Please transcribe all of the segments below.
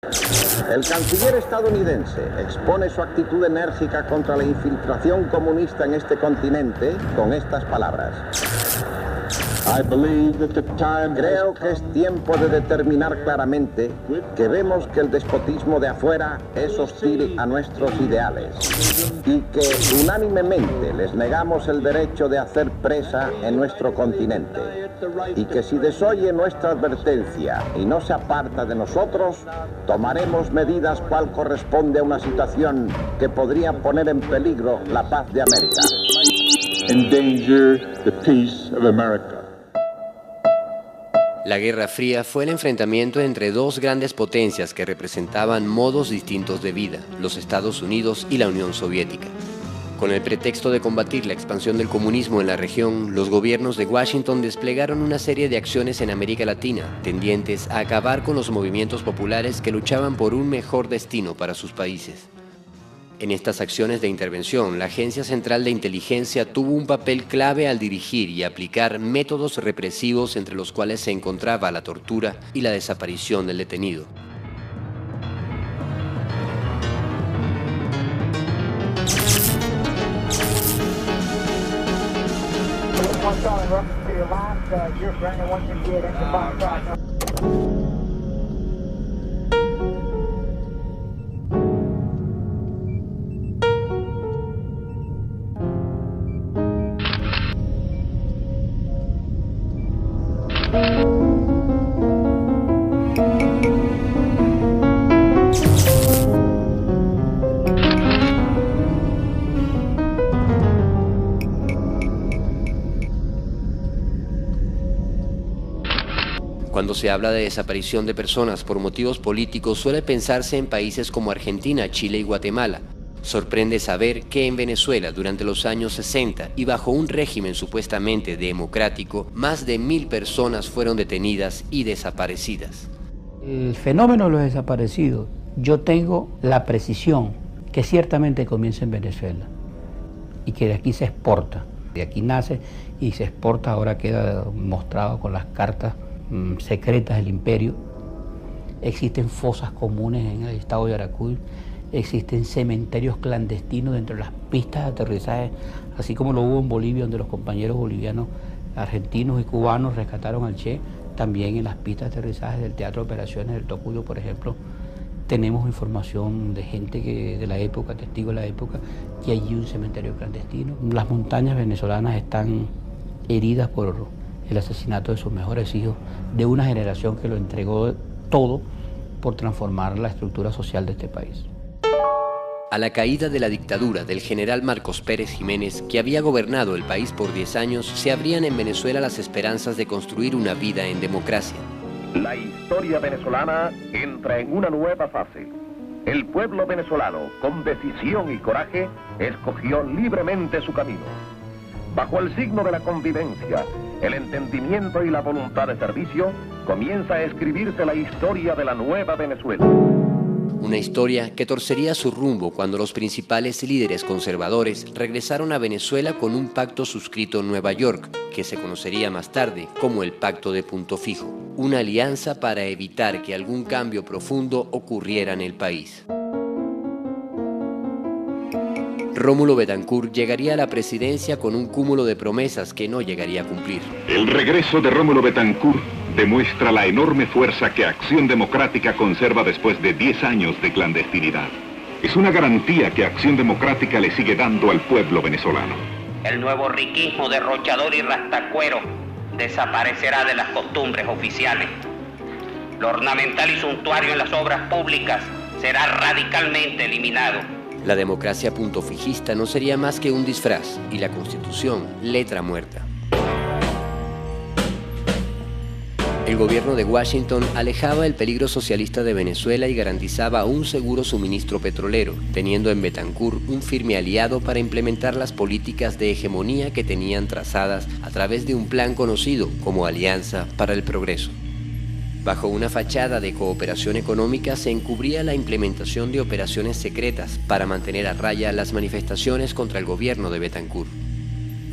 El canciller estadounidense expone su actitud enérgica contra la infiltración comunista en este continente con estas palabras. Creo que es tiempo de determinar claramente que vemos que el despotismo de afuera es hostil a nuestros ideales y que unánimemente les negamos el derecho de hacer presa en nuestro continente y que si desoye nuestra advertencia y no se aparta de nosotros, tomaremos medidas cual corresponde a una situación que podría poner en peligro la paz de América. Endanger the peace of America. La Guerra Fría fue el enfrentamiento entre dos grandes potencias que representaban modos distintos de vida, los Estados Unidos y la Unión Soviética. Con el pretexto de combatir la expansión del comunismo en la región, los gobiernos de Washington desplegaron una serie de acciones en América Latina, tendientes a acabar con los movimientos populares que luchaban por un mejor destino para sus países. En estas acciones de intervención, la Agencia Central de Inteligencia tuvo un papel clave al dirigir y aplicar métodos represivos entre los cuales se encontraba la tortura y la desaparición del detenido. Cuando se habla de desaparición de personas por motivos políticos, suele pensarse en países como Argentina, Chile y Guatemala. Sorprende saber que en Venezuela, durante los años 60 y bajo un régimen supuestamente democrático, más de 1000 personas fueron detenidas y desaparecidas. El fenómeno de los desaparecidos, yo tengo la precisión que ciertamente comienza en Venezuela y que de aquí se exporta. De aquí nace y se exporta, ahora queda mostrado con las cartas secretas del imperio. Existen fosas comunes en el estado de Yaracuy, existen cementerios clandestinos dentro de las pistas de aterrizaje, así como lo hubo en Bolivia, donde los compañeros bolivianos, argentinos y cubanos rescataron al Che. También en las pistas de aterrizaje del Teatro de Operaciones del Tocuyo, por ejemplo, tenemos información de gente de la época, testigos de la época, que allí un cementerio clandestino. Las montañas venezolanas están heridas por el asesinato de sus mejores hijos, de una generación que lo entregó todo por transformar la estructura social de este país. A la caída de la dictadura del general Marcos Pérez Jiménez, que había gobernado el país por 10 años, se abrían en Venezuela las esperanzas de construir una vida en democracia. La historia venezolana entra en una nueva fase. El pueblo venezolano, con decisión y coraje, escogió libremente su camino. Bajo el signo de la convivencia, el entendimiento y la voluntad de servicio, comienza a escribirse la historia de la nueva Venezuela. Una historia que torcería su rumbo cuando los principales líderes conservadores regresaron a Venezuela con un pacto suscrito en Nueva York, que se conocería más tarde como el Pacto de Punto Fijo, una alianza para evitar que algún cambio profundo ocurriera en el país. Rómulo Betancourt llegaría a la presidencia con un cúmulo de promesas que no llegaría a cumplir. El regreso de Rómulo Betancourt demuestra la enorme fuerza que Acción Democrática conserva después de 10 años de clandestinidad. Es una garantía que Acción Democrática le sigue dando al pueblo venezolano. El nuevo riquismo derrochador y rastacuero desaparecerá de las costumbres oficiales. Lo ornamental y suntuario en las obras públicas será radicalmente eliminado. La democracia puntofijista no sería más que un disfraz y la Constitución letra muerta. El gobierno de Washington alejaba el peligro socialista de Venezuela y garantizaba un seguro suministro petrolero, teniendo en Betancourt un firme aliado para implementar las políticas de hegemonía que tenían trazadas a través de un plan conocido como Alianza para el Progreso. Bajo una fachada de cooperación económica se encubría la implementación de operaciones secretas para mantener a raya las manifestaciones contra el gobierno de Betancourt.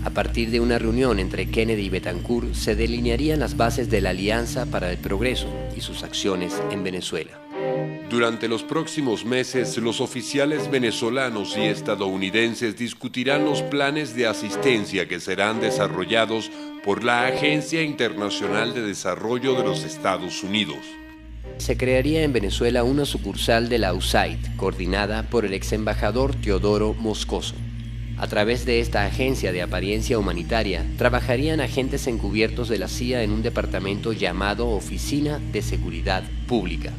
A partir de una reunión entre Kennedy y Betancourt se delinearían las bases de la Alianza para el Progreso y sus acciones en Venezuela. Durante los próximos meses, los oficiales venezolanos y estadounidenses discutirán los planes de asistencia que serán desarrollados por la Agencia Internacional de Desarrollo de los Estados Unidos. Se crearía en Venezuela una sucursal de la USAID, coordinada por el ex embajador Teodoro Moscoso. A través de esta agencia de apariencia humanitaria, trabajarían agentes encubiertos de la CIA en un departamento llamado Oficina de Seguridad Pública.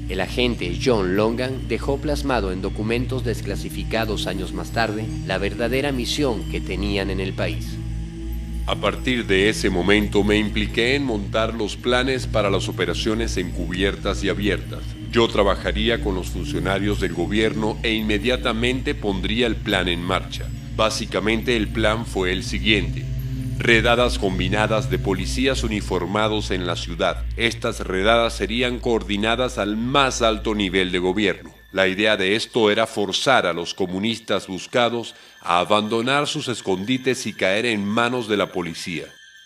El agente John Longan dejó plasmado en documentos desclasificados años más tarde la verdadera misión que tenían en el país. A partir de ese momento me impliqué en montar los planes para las operaciones encubiertas y abiertas. Yo trabajaría con los funcionarios del gobierno e inmediatamente pondría el plan en marcha. Básicamente el plan fue el siguiente: redadas combinadas de policías uniformados en la ciudad. Estas redadas serían coordinadas al más alto nivel de gobierno. La idea de esto era forzar a los comunistas buscados a abandonar sus escondites y caer en manos de la policía.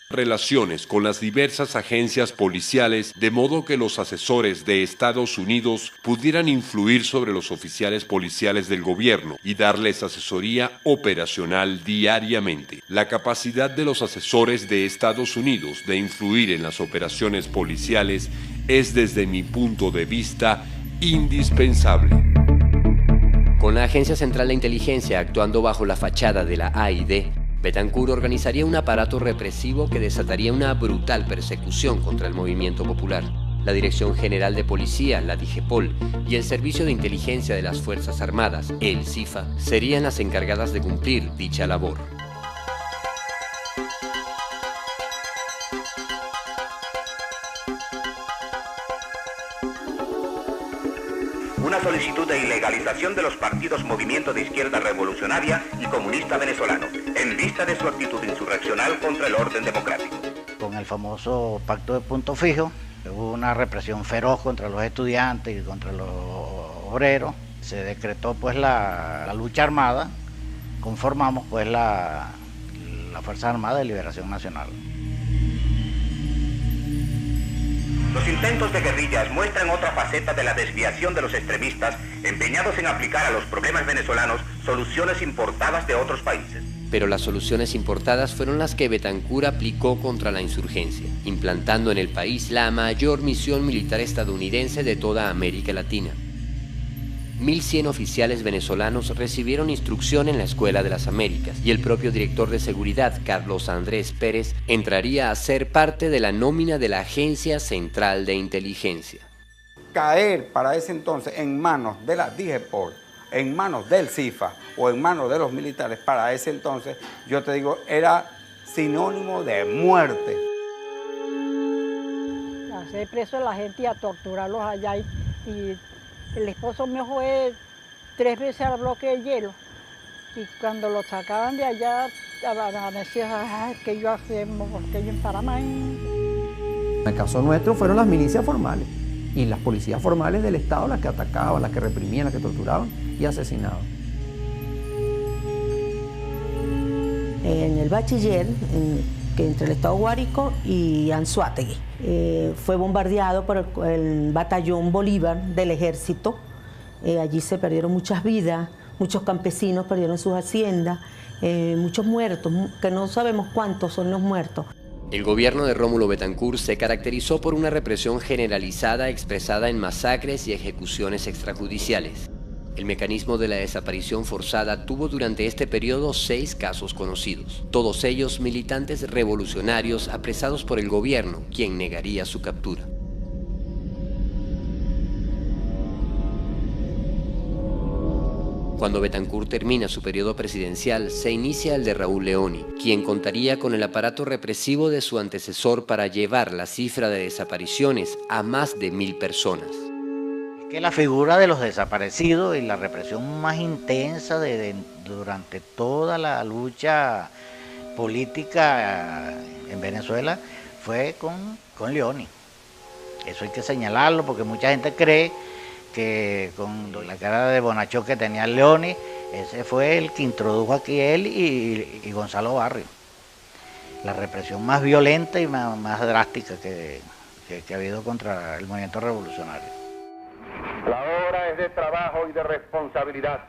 Relaciones con las diversas agencias policiales, de modo que los asesores de Estados Unidos pudieran influir sobre los oficiales policiales del gobierno y darles asesoría operacional diariamente. La capacidad de los asesores de Estados Unidos de influir en las operaciones policiales es, desde mi punto de vista, indispensable. Con la Agencia Central de Inteligencia actuando bajo la fachada de la AID, Betancur organizaría un aparato represivo que desataría una brutal persecución contra el movimiento popular. La Dirección General de Policía, la DIGEPOL, y el Servicio de Inteligencia de las Fuerzas Armadas, el CIFA, serían las encargadas de cumplir dicha labor. Una solicitud de ilegalización de los partidos Movimiento de Izquierda Revolucionaria y Comunista Venezolano, en vista de su actitud insurreccional contra el orden democrático. Con el famoso pacto de punto fijo, hubo una represión feroz contra los estudiantes y contra los obreros. Se decretó pues la lucha armada, conformamos pues la Fuerza Armada de Liberación Nacional. Los intentos de guerrillas muestran otra faceta de la desviación de los extremistas empeñados en aplicar a los problemas venezolanos soluciones importadas de otros países. Pero las soluciones importadas fueron las que Betancur aplicó contra la insurgencia, implantando en el país la mayor misión militar estadounidense de toda América Latina. 1.100 oficiales venezolanos recibieron instrucción en la Escuela de las Américas y el propio director de seguridad, Carlos Andrés Pérez, entraría a ser parte de la nómina de la Agencia Central de Inteligencia. Caer para ese entonces en manos de la DIGEPOL, en manos del CIFA o en manos de los militares, para ese entonces, yo te digo, era sinónimo de muerte. Hacer preso a la gente y a torturarlos allá y el esposo mío fue 3 veces al bloque de hielo y cuando lo sacaban de allá, decía, que yo hacemos, porque yo en Panamá. En el caso nuestro fueron las milicias formales y las policías formales del Estado las que atacaban, las que reprimían, las que torturaban y asesinaban. En el bachiller, que entre el Estado Guárico y Anzoátegui, fue bombardeado por el batallón Bolívar del ejército. Allí se perdieron muchas vidas, muchos campesinos perdieron sus haciendas, muchos muertos, que no sabemos cuántos son los muertos. El gobierno de Rómulo Betancur se caracterizó por una represión generalizada expresada en masacres y ejecuciones extrajudiciales. El mecanismo de la desaparición forzada tuvo durante este periodo 6 casos conocidos, todos ellos militantes revolucionarios apresados por el gobierno, quien negaría su captura. Cuando Betancur termina su periodo presidencial, se inicia el de Raúl Leoni, quien contaría con el aparato represivo de su antecesor para llevar la cifra de desapariciones a más de 1.000 personas. Que la figura de los desaparecidos y la represión más intensa durante toda la lucha política en Venezuela fue con Leoni. Eso hay que señalarlo porque mucha gente cree que con la cara de bonachón que tenía Leoni, ese fue el que introdujo aquí él y Gonzalo Barrio. La represión más violenta y más drástica que ha habido contra el movimiento revolucionario. es de trabajo y de responsabilidad.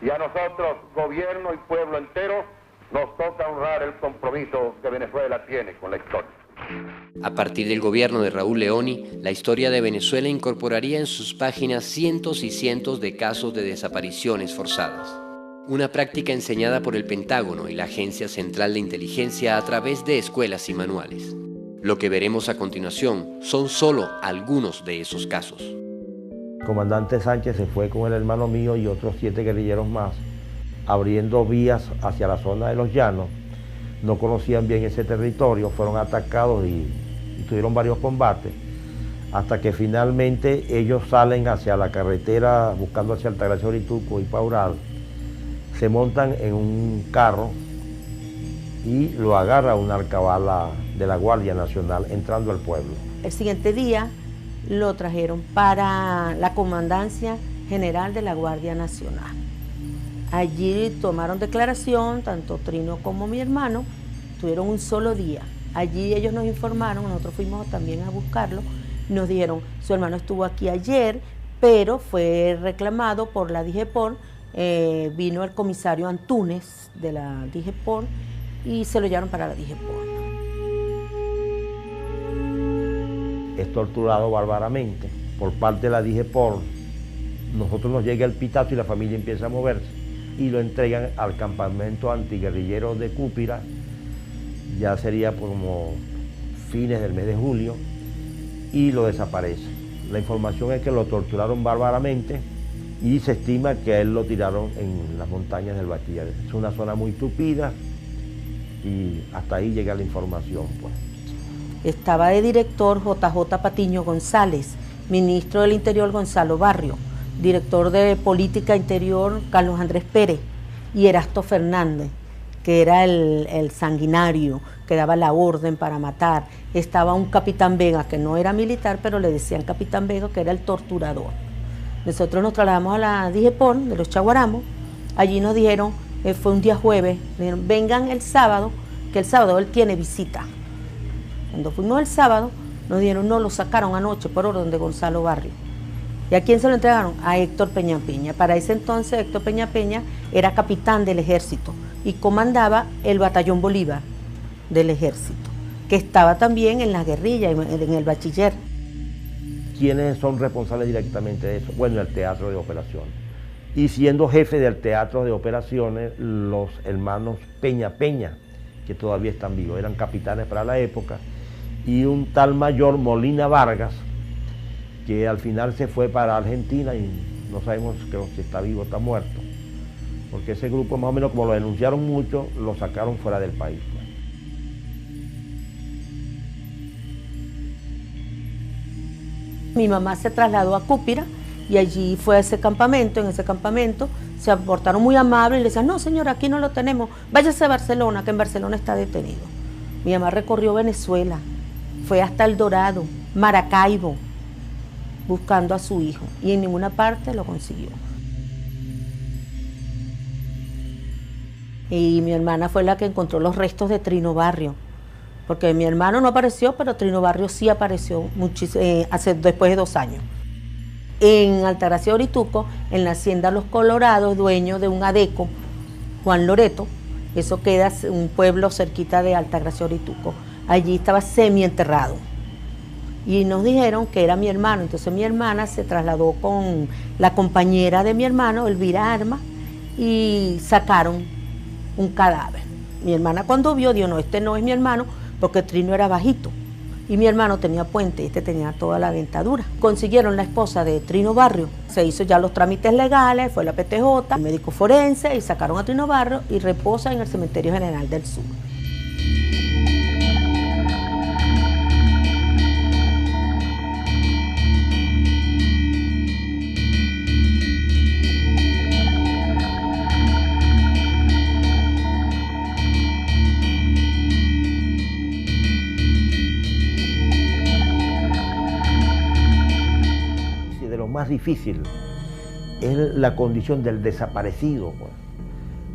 Y a nosotros, gobierno y pueblo entero, nos toca honrar el compromiso que Venezuela tiene con la historia. A partir del gobierno de Raúl Leoni, la historia de Venezuela incorporaría en sus páginas cientos y cientos de casos de desapariciones forzadas. Una práctica enseñada por el Pentágono y la Agencia Central de Inteligencia a través de escuelas y manuales. Lo que veremos a continuación son solo algunos de esos casos. El comandante Sánchez se fue con el hermano mío y otros 7 guerrilleros más, abriendo vías hacia la zona de los llanos. No conocían bien ese territorio, fueron atacados y tuvieron varios combates, hasta que finalmente ellos salen hacia la carretera buscando hacia Altagracia, Orituco y Paural. Se montan en un carro y lo agarra una alcabala de la Guardia Nacional entrando al pueblo. El siguiente día lo trajeron para la Comandancia General de la Guardia Nacional. Allí tomaron declaración, tanto Trino como mi hermano, tuvieron un solo día. Allí ellos nos informaron, nosotros fuimos también a buscarlo, nos dijeron, su hermano estuvo aquí ayer, pero fue reclamado por la DIGEPOR, vino el comisario Antúnez de la DIGEPOR y se lo llevaron para la DIGEPOR. Es torturado bárbaramente por parte de la DIGEPOR. Nosotros nos llega el pitazo y la familia empieza a moverse y lo entregan al campamento antiguerrillero de Cúpira, ya sería como fines del mes de julio, y lo desaparece. La información es que lo torturaron bárbaramente y se estima que a él lo tiraron en las montañas del Bachiller. Es una zona muy tupida y hasta ahí llega la información, pues. Estaba de director JJ Patiño González, ministro del Interior Gonzalo Barrio, director de Política Interior Carlos Andrés Pérez y Erasto Fernández, que era el sanguinario, que daba la orden para matar. Estaba un capitán Vega, que no era militar, pero le decían capitán Vega, que era el torturador. Nosotros nos trasladamos a la DIGEPOR de los Chaguaramos. Allí nos dijeron, fue un día jueves, dijeron, vengan el sábado, que el sábado él tiene visita. Cuando fuimos el sábado, nos dijeron, no, lo sacaron anoche por orden de Gonzalo Barrio. ¿Y a quién se lo entregaron? A Héctor Peña Peña. Para ese entonces Héctor Peña Peña era capitán del ejército y comandaba el batallón Bolívar del ejército, que estaba también en la guerrilla, en el Bachiller. ¿Quiénes son responsables directamente de eso? Bueno, el Teatro de Operaciones. Y siendo jefe del Teatro de Operaciones, los hermanos Peña Peña, que todavía están vivos, eran capitanes para la época, y un tal mayor Molina Vargas, que al final se fue para Argentina y no sabemos si está vivo o está muerto, porque ese grupo más o menos, como lo denunciaron mucho, lo sacaron fuera del país. Mi mamá se trasladó a Cúpira y allí fue a ese campamento. En ese campamento se portaron muy amables y le decían, no señora, aquí no lo tenemos, váyase a Barcelona, que en Barcelona está detenido. Mi mamá recorrió Venezuela, fue hasta El Dorado, Maracaibo, buscando a su hijo, y en ninguna parte lo consiguió. Y mi hermana fue la que encontró los restos de Trino Barrio, porque mi hermano no apareció, pero Trino Barrio sí apareció después de 2 años. En Altagracia, Orituco, en la hacienda Los Colorados, dueño de un adeco, Juan Loreto, eso queda un pueblo cerquita de Altagracia, Orituco, allí estaba semienterrado. Y nos dijeron que era mi hermano, entonces mi hermana se trasladó con la compañera de mi hermano, Elvira Arma, y sacaron un cadáver. Mi hermana cuando vio, dijo, no, este no es mi hermano, porque Trino era bajito, y mi hermano tenía puente, y este tenía toda la dentadura. Consiguieron la esposa de Trino Barrio, se hizo ya los trámites legales, fue la PTJ, el médico forense, y sacaron a Trino Barrio, y reposa en el Cementerio General del Sur. Más difícil es la condición del desaparecido, pues.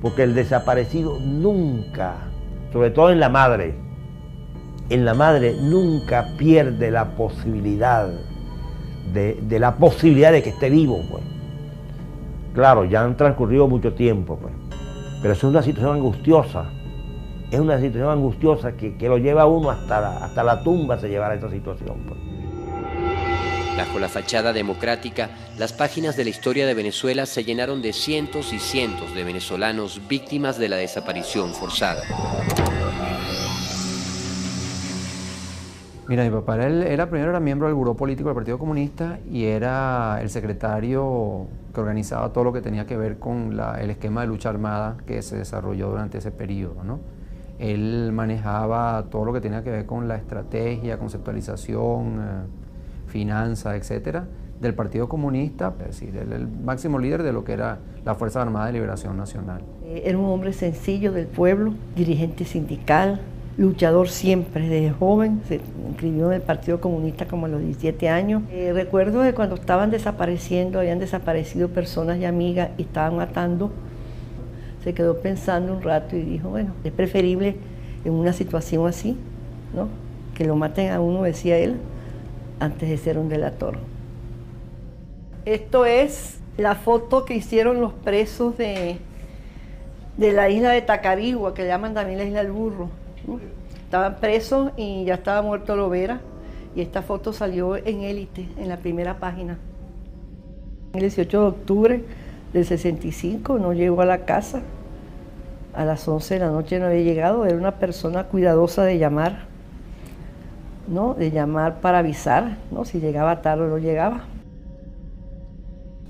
Porque el desaparecido nunca, sobre todo en la madre nunca pierde la posibilidad de que esté vivo, pues. Claro, ya han transcurrido mucho tiempo, pues, pero es una situación angustiosa. Es una situación angustiosa que lo lleva a uno hasta la tumba, se llevará esta situación, pues. Bajo la fachada democrática, las páginas de la historia de Venezuela se llenaron de cientos y cientos de venezolanos víctimas de la desaparición forzada. Mira, mi papá era miembro del Buró Político del Partido Comunista y era el secretario que organizaba todo lo que tenía que ver con el esquema de lucha armada que se desarrolló durante ese periodo, ¿no? Él manejaba todo lo que tenía que ver con la estrategia, conceptualización, finanzas, etcétera, del Partido Comunista, es decir, él el máximo líder de lo que era la Fuerza Armada de Liberación Nacional. Era un hombre sencillo del pueblo, dirigente sindical, luchador siempre, desde joven, se inscribió en el Partido Comunista como a los 17 años. Recuerdo de cuando estaban desapareciendo, habían desaparecido personas y amigas y estaban matando, se quedó pensando un rato y dijo, bueno, es preferible en una situación así, ¿no?, que lo maten a uno, decía él, antes de ser un delator. Esto es la foto que hicieron los presos de la isla de Tacarigua, que llaman también la isla del burro, ¿no? Estaban presos y ya estaba muerto Lovera, y esta foto salió en Élite, en la primera página. El 18 de octubre del 65 no llegó a la casa, a las 11 de la noche no había llegado, era una persona cuidadosa de llamar, ¿no?, de llamar para avisar, ¿no?, si llegaba tarde o no llegaba.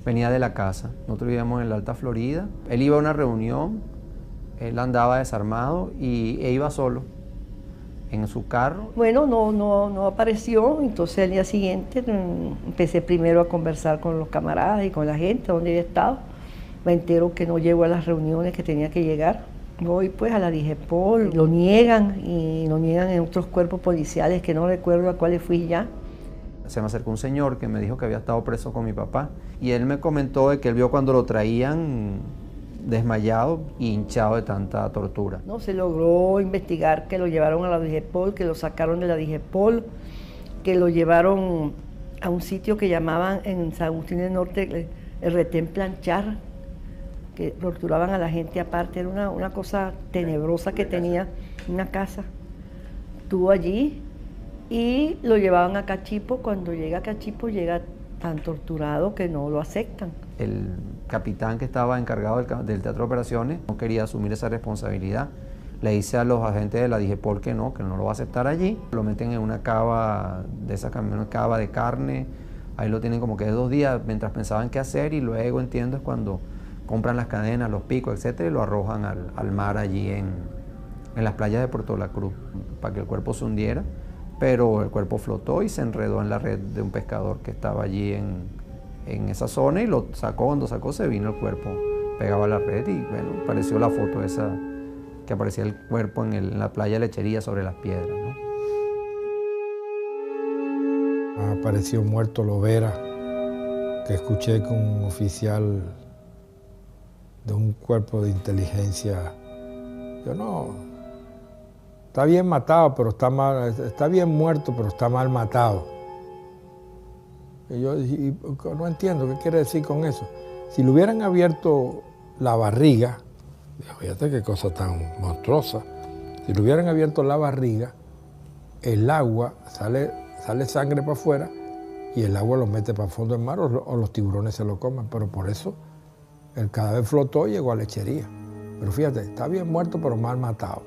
Venía de la casa, nosotros vivíamos en la Alta Florida, él iba a una reunión, él andaba desarmado e iba solo en su carro. Bueno, no apareció, entonces al día siguiente empecé primero a conversar con los camaradas y con la gente donde había estado. Me entero que no llegó a las reuniones que tenía que llegar. Voy pues a la DIGEPOL, lo niegan y lo niegan en otros cuerpos policiales que no recuerdo a cuáles fui ya. Se me acercó un señor que me dijo que había estado preso con mi papá y él me comentó de que él vio cuando lo traían desmayado y hinchado de tanta tortura. No, se logró investigar que lo llevaron a la DIGEPOL, que lo sacaron de la DIGEPOL, que lo llevaron a un sitio que llamaban en San Agustín del Norte el retén planchar, que torturaban a la gente aparte, era una cosa tenebrosa que tenía, una casa. Estuvo allí y lo llevaban a Cachipo. Cuando llega a Cachipo llega tan torturado que no lo aceptan. El capitán que estaba encargado del Teatro de Operaciones no quería asumir esa responsabilidad. Le dice a los agentes de la DIGEPOL que no lo va a aceptar allí. Lo meten en una cava de esa una cava de carne. Ahí lo tienen como que 2 días mientras pensaban qué hacer y luego, entiendo, es cuando compran las cadenas, los picos, etcétera, y lo arrojan al mar allí en las playas de Puerto La Cruz para que el cuerpo se hundiera, pero el cuerpo flotó y se enredó en la red de un pescador que estaba allí en esa zona y lo sacó. Cuando sacó se vino el cuerpo pegado a la red y bueno, apareció la foto esa que aparecía el cuerpo en la playa de Lechería sobre las piedras, ¿no? Apareció muerto Lovera, que escuché que un oficial de un cuerpo de inteligencia, yo no, está bien matado, pero está mal, está bien muerto, pero está mal matado. Y yo no entiendo qué quiere decir con eso. Si le hubieran abierto la barriga, fíjate qué cosa tan monstruosa, si le hubieran abierto la barriga, el agua sale sangre para afuera y el agua lo mete para el fondo del mar o los tiburones se lo comen, pero por eso el cadáver flotó y llegó a Lechería. Pero fíjate, está bien muerto pero mal matado.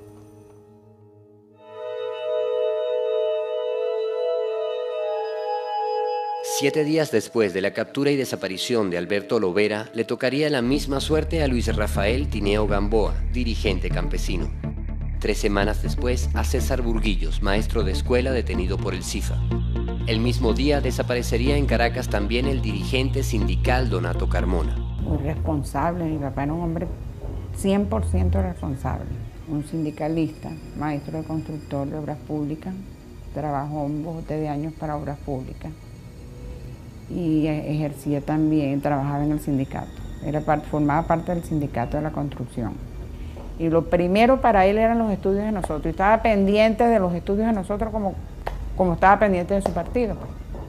Siete días después de la captura y desaparición de Alberto Lovera, le tocaría la misma suerte a Luis Rafael Tineo Gamboa, dirigente campesino. 3 semanas después, a César Burguillos, maestro de escuela detenido por el CIFA. El mismo día desaparecería en Caracas también el dirigente sindical Donato Carmona. Muy responsable, mi papá era un hombre 100% responsable, un sindicalista, maestro de constructor de obras públicas, trabajó un bote de años para obras públicas y ejercía también, trabajaba en el sindicato, formaba parte del sindicato de la construcción. Y lo primero para él eran los estudios de nosotros, y estaba pendiente de los estudios de nosotros como estaba pendiente de su partido.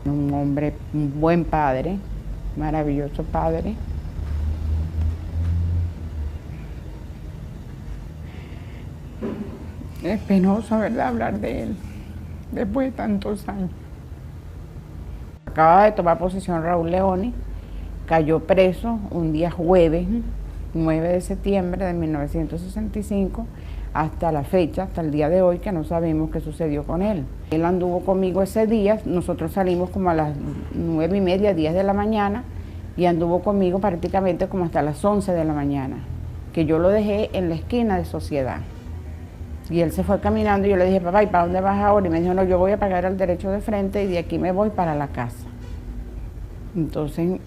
Un hombre, un buen padre, maravilloso padre, Es penoso, ¿verdad?, hablar de él después de tantos años. Acaba de tomar posesión Raúl Leoni, cayó preso un día jueves, 9 de septiembre de 1965, hasta la fecha, hasta el día de hoy, que no sabemos qué sucedió con él. Él anduvo conmigo ese día, nosotros salimos como a las 9:30, 10 de la mañana, y anduvo conmigo prácticamente como hasta las 11 de la mañana, que yo lo dejé en la esquina de Sociedad. Y él se fue caminando y yo le dije, papá, ¿y para dónde vas ahora? Y me dijo, no, yo voy a pagar el derecho de frente y de aquí me voy para la casa. Entonces,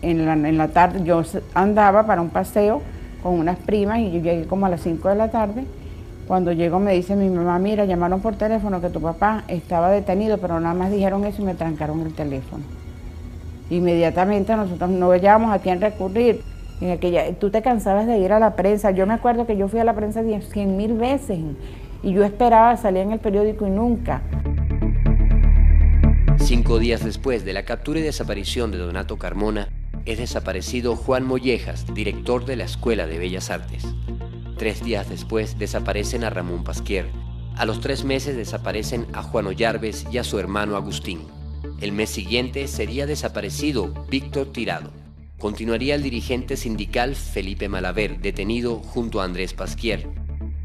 en la tarde yo andaba para un paseo con unas primas y yo llegué como a las 5 de la tarde. Cuando llego me dice mi mamá, mira, llamaron por teléfono que tu papá estaba detenido, pero nada más dijeron eso y me trancaron el teléfono. Inmediatamente nosotros no hallábamos a quién recurrir. En aquella, tú te cansabas de ir a la prensa. Yo me acuerdo que yo fui a la prensa 100.000 veces y yo esperaba salir en el periódico y nunca. 5 días después de la captura y desaparición de Donato Carmona, es desaparecido Juan Mollejas, director de la Escuela de Bellas Artes. 3 días después desaparecen a Ramón Pasquier. A los 3 meses desaparecen a Juan Ollarves y a su hermano Agustín. El mes siguiente sería desaparecido Víctor Tirado. Continuaría el dirigente sindical Felipe Malaver, detenido junto a Andrés Pasquier.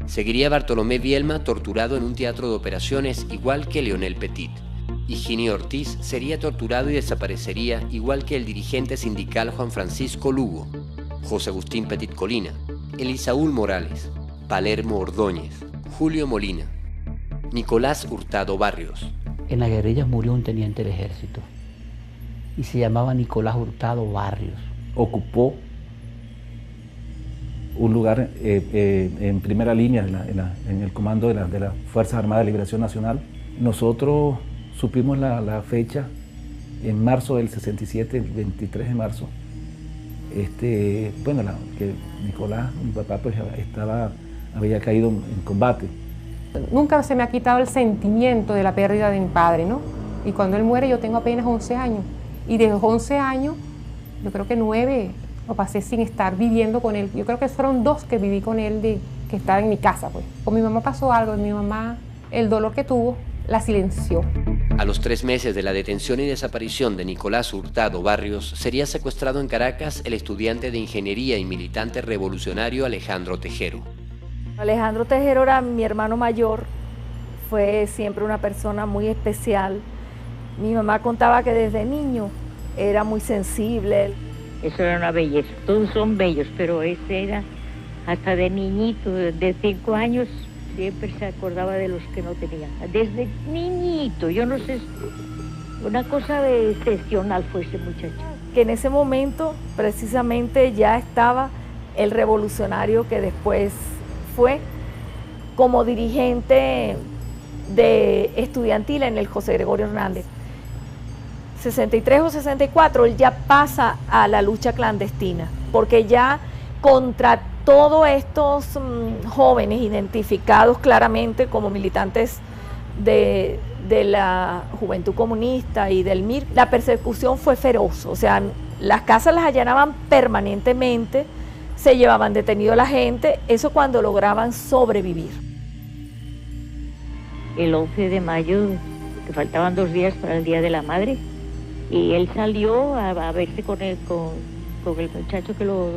Seguiría Bartolomé Bielma, torturado en un teatro de operaciones igual que Leonel Petit. Higinio Ortiz sería torturado y desaparecería igual que el dirigente sindical Juan Francisco Lugo, José Agustín Petit Colina, Elisaúl Morales, Palermo Ordóñez, Julio Molina, Nicolás Hurtado Barrios. En las guerrillas murió un teniente del ejército y se llamaba Nicolás Hurtado Barrios. Ocupó un lugar en primera línea en el comando de las Fuerzas Armadas de Liberación Nacional. Nosotros supimos la fecha en marzo del 67, el 23 de marzo. Bueno, que Nicolás, mi papá, pues había caído en combate. Nunca se me ha quitado el sentimiento de la pérdida de mi padre, ¿no? Y cuando él muere yo tengo apenas 11 años. Y de los 11 años, yo creo que 9 lo pasé sin estar viviendo con él. Yo creo que fueron 2 que viví con él, que estaba en mi casa, pues. Con mi mamá pasó algo, mi mamá, el dolor que tuvo, la silenció. A los 3 meses de la detención y desaparición de Nicolás Hurtado Barrios, sería secuestrado en Caracas el estudiante de ingeniería y militante revolucionario Alejandro Tejero. Alejandro Tejero era mi hermano mayor, fue siempre una persona muy especial. Mi mamá contaba que desde niño era muy sensible. Eso era una belleza, todos son bellos, pero ese era hasta de niñito, de 5 años, siempre se acordaba de los que no tenían. Desde niñito, yo no sé, una cosa excepcional fue ese muchacho. Que en ese momento precisamente ya estaba el revolucionario que después fue como dirigente de estudiantil en el José Gregorio Hernández. 63 o 64, él ya pasa a la lucha clandestina, porque ya contra todos estos jóvenes identificados claramente como militantes de la Juventud Comunista y del MIR, la persecución fue feroz, o sea, las casas las allanaban permanentemente, se llevaban detenido a la gente, eso cuando lograban sobrevivir. El 11 de mayo, que faltaban 2 días para el Día de la Madre, y él salió a verse con el muchacho que lo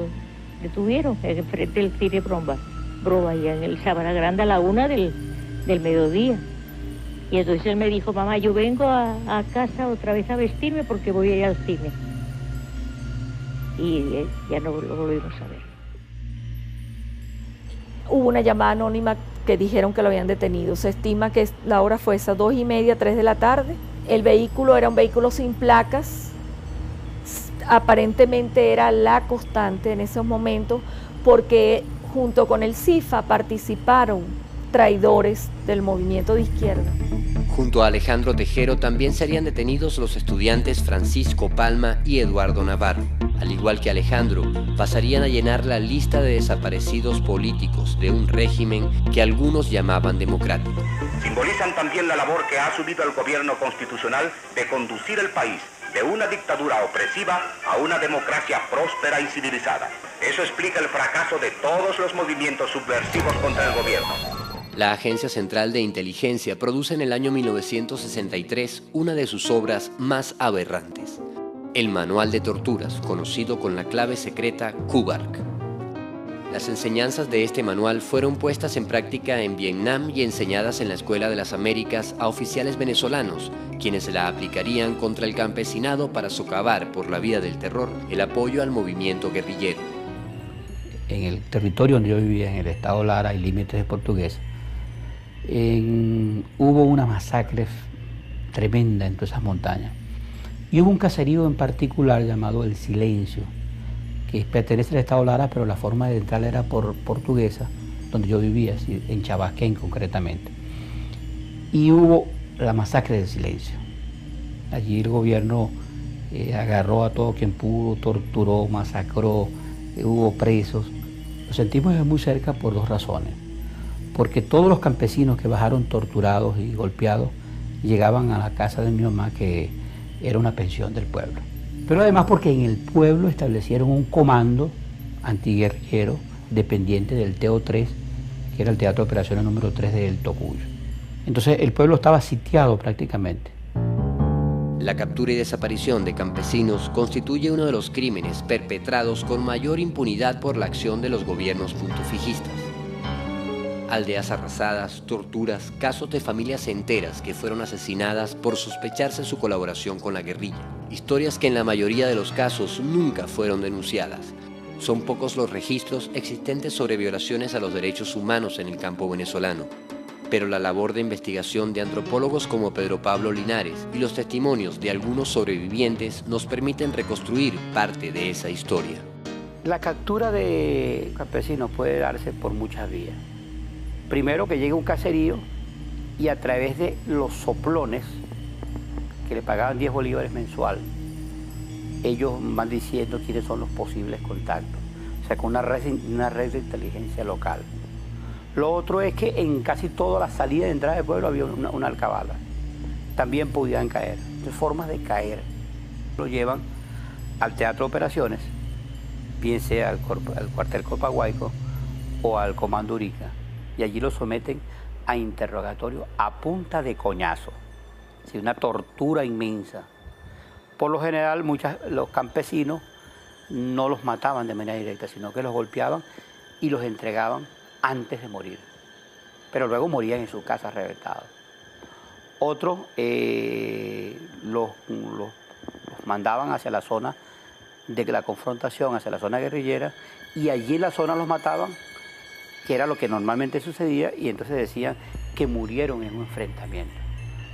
detuvieron, enfrente del cine Broma, allá en el Sabana Grande a la 1 del mediodía. Y entonces él me dijo, mamá, yo vengo a casa otra vez a vestirme porque voy a ir al cine. Y ya no lo volvimos a ver. Hubo una llamada anónima que dijeron que lo habían detenido. Se estima que la hora fue esa 2:30, 3 de la tarde. El vehículo era un vehículo sin placas. Aparentemente era la constante en esos momentos porque junto con el CIFA participaron traidores del movimiento de izquierda. Junto a Alejandro Tejero también serían detenidos los estudiantes Francisco Palma y Eduardo Navarro. Al igual que Alejandro, pasarían a llenar la lista de desaparecidos políticos de un régimen que algunos llamaban democrático. Simbolizan también la labor que ha asumido el gobierno constitucional de conducir el país de una dictadura opresiva a una democracia próspera y civilizada. Eso explica el fracaso de todos los movimientos subversivos contra el gobierno. La Agencia Central de Inteligencia produce en el año 1963 una de sus obras más aberrantes, el Manual de Torturas, conocido con la clave secreta KUBARK. Las enseñanzas de este manual fueron puestas en práctica en Vietnam y enseñadas en la Escuela de las Américas a oficiales venezolanos, quienes la aplicarían contra el campesinado para socavar por la vía del terror el apoyo al movimiento guerrillero. En el territorio donde yo vivía, en el estado Lara y límites de Portuguesa, hubo una masacre tremenda en todas esas montañas. Y hubo un caserío en particular llamado El Silencio, que pertenece al estado Lara, pero la forma de entrar era por Portuguesa, donde yo vivía, en Chabasquén concretamente. Y hubo la masacre del Silencio. Allí el gobierno agarró a todo quien pudo, torturó, masacró, hubo presos. Lo sentimos muy cerca por dos razones. Porque todos los campesinos que bajaron torturados y golpeados llegaban a la casa de mi mamá, que era una pensión del pueblo. Pero además porque en el pueblo establecieron un comando antiguerrillero dependiente del TO3, que era el Teatro de Operaciones número 3 del Tocuyo. Entonces el pueblo estaba sitiado prácticamente. La captura y desaparición de campesinos constituye uno de los crímenes perpetrados con mayor impunidad por la acción de los gobiernos puntofijistas. Aldeas arrasadas, torturas, casos de familias enteras que fueron asesinadas por sospecharse su colaboración con la guerrilla. Historias que en la mayoría de los casos nunca fueron denunciadas. Son pocos los registros existentes sobre violaciones a los derechos humanos en el campo venezolano. Pero la labor de investigación de antropólogos como Pedro Pablo Linares y los testimonios de algunos sobrevivientes nos permiten reconstruir parte de esa historia. La captura de campesinos puede darse por muchas vías. Primero, que llegue un caserío y a través de los soplones, que le pagaban 10 bolívares mensual, ellos van diciendo quiénes son los posibles contactos. O sea, con una red de inteligencia local. Lo otro es que en casi todas las salidas y entradas del pueblo había una alcabala. También podían caer. Entonces, formas de caer. Lo llevan al Teatro de Operaciones, bien sea al cuartel Copaguayco o al Comando Urica. Y allí lo someten a interrogatorio a punta de coñazo. Sí, una tortura inmensa. Por lo general, los campesinos no los mataban de manera directa, sino que los golpeaban y los entregaban antes de morir. Pero luego morían en sus casas reventados. Otros los mandaban hacia la zona de la confrontación, hacia la zona guerrillera, y allí en la zona los mataban, que era lo que normalmente sucedía, y entonces decían que murieron en un enfrentamiento,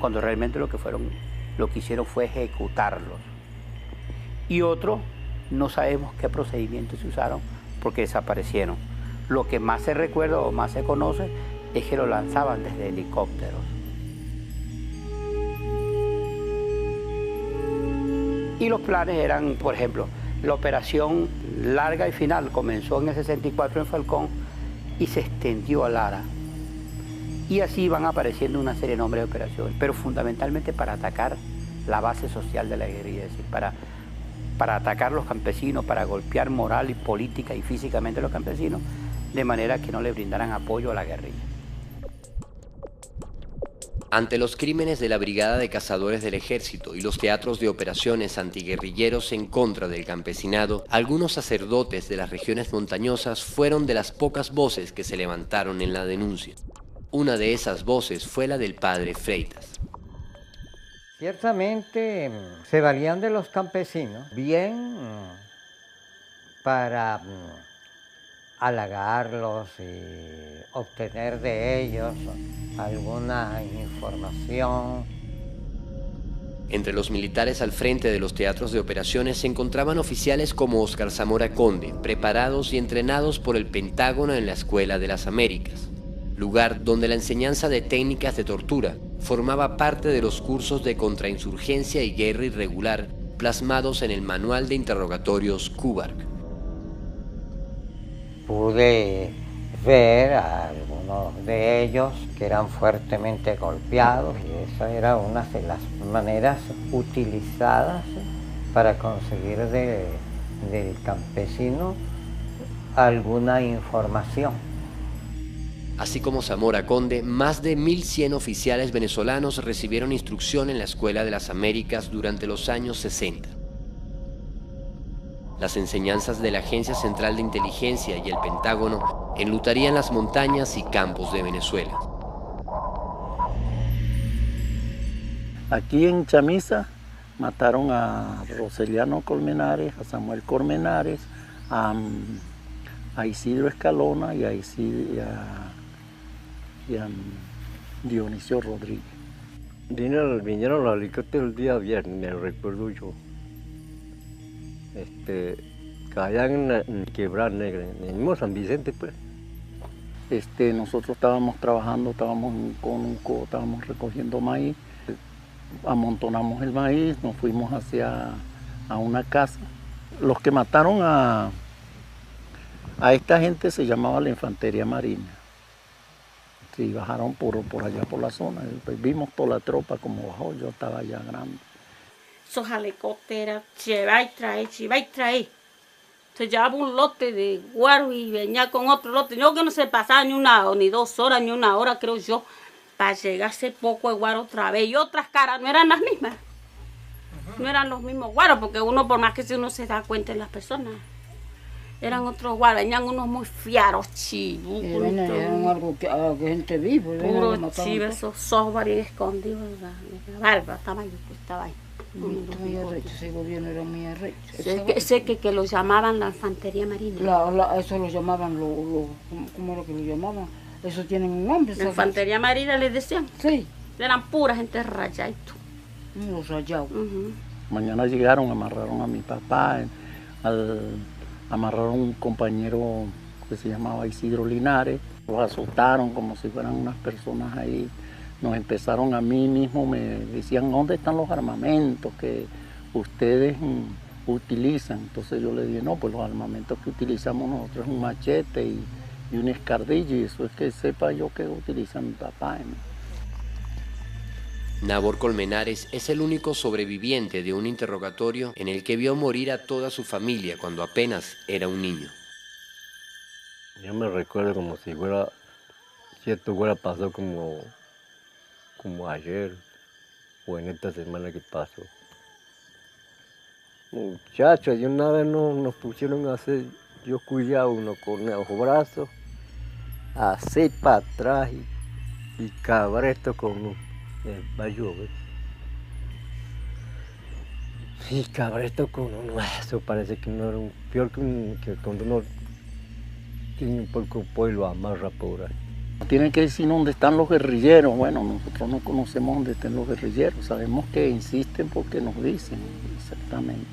cuando realmente lo que hicieron fue ejecutarlos. Y otros, no sabemos qué procedimientos se usaron porque desaparecieron. Lo que más se recuerda o más se conoce es que lo lanzaban desde helicópteros. Y los planes eran, por ejemplo, la operación larga y final comenzó en el 64 en Falcón y se extendió a Lara. Y así van apareciendo una serie de nombres de operaciones, pero fundamentalmente para atacar la base social de la guerrilla, es decir, para atacar a los campesinos, para golpear moral y política y físicamente a los campesinos, de manera que no le brindaran apoyo a la guerrilla. Ante los crímenes de la Brigada de Cazadores del Ejército y los teatros de operaciones antiguerrilleros en contra del campesinado, algunos sacerdotes de las regiones montañosas fueron de las pocas voces que se levantaron en la denuncia. Una de esas voces fue la del padre Freitas. Ciertamente se valían de los campesinos, bien para halagarlos y obtener de ellos alguna información. Entre los militares al frente de los teatros de operaciones se encontraban oficiales como Óscar Zamora Conde, preparados y entrenados por el Pentágono en la Escuela de las Américas, lugar donde la enseñanza de técnicas de tortura formaba parte de los cursos de contrainsurgencia y guerra irregular plasmados en el Manual de Interrogatorios KUBARK. Pude ver a algunos de ellos que eran fuertemente golpeados y esa era una de las maneras utilizadas para conseguir del campesino alguna información. Así como Zamora Conde, más de 1.100 oficiales venezolanos recibieron instrucción en la Escuela de las Américas durante los años 60. Las enseñanzas de la Agencia Central de Inteligencia y el Pentágono enlutarían las montañas y campos de Venezuela. Aquí en Chamisa mataron a Roseliano Colmenares, a Samuel Colmenares, a Isidro Escalona y a Dionisio Rodríguez. Vinieron los helicópteros el día viernes, me lo recuerdo yo. Caían en Quebrada Negra, en el mismo San Vicente, pues. Nosotros estábamos trabajando, estábamos en Conuco, estábamos recogiendo maíz, amontonamos el maíz, nos fuimos a una casa. Los que mataron a esta gente se llamaba la Infantería Marina. Sí, bajaron por allá por la zona, pues vimos toda la tropa como bajó, yo estaba ya grande. Esos helicópteros, lleva y trae. Se llevaba un lote de guaros y venía con otro lote. Yo que no se pasaba ni 2 horas, ni 1 hora, creo yo, para llegarse poco de guaro otra vez. Y otras caras no eran las mismas. No eran los mismos guaros, porque uno, por más que uno se da cuenta de las personas, eran otros guaros, eran unos muy fiaros, chivos. Eran algo que gente viva. Puro chivo, esos ojos bien escondidos, la barba, estaba ahí. Muy arrecho, ese gobierno era muy arrecho. Sé que lo llamaban la Infantería Marina. Eso lo llamaban, ¿cómo era que lo llamaban? Eso tienen un nombre. La Infantería Marina les decían. Sí. Eran pura gente rayada. Los rayados. Mañana llegaron, amarraron a mi papá, amarraron a un compañero que se llamaba Isidro Linares, los asustaron como si fueran unas personas ahí. Nos empezaron a mí mismo, me decían, ¿dónde están los armamentos que ustedes utilizan? Entonces yo le dije, no, pues los armamentos que utilizamos nosotros es un machete y un escardillo, y eso es que sepa yo que utilizan mi papá. Nabor Colmenares es el único sobreviviente de un interrogatorio en el que vio morir a toda su familia cuando apenas era un niño. Yo me recuerdo como si esto hubiera pasado como ayer o en esta semana que pasó. Muchachos, de una vez nos pusieron a hacer, yo cuidaba uno con los brazos, así para atrás y cabresto con el bayo. Y cabresto con un hueso, parece que no era peor que cuando uno tiene un poco pues lo amarra por ahí. Tienen que decir dónde están los guerrilleros. Bueno, nosotros no conocemos dónde están los guerrilleros, sabemos que insisten porque nos dicen exactamente.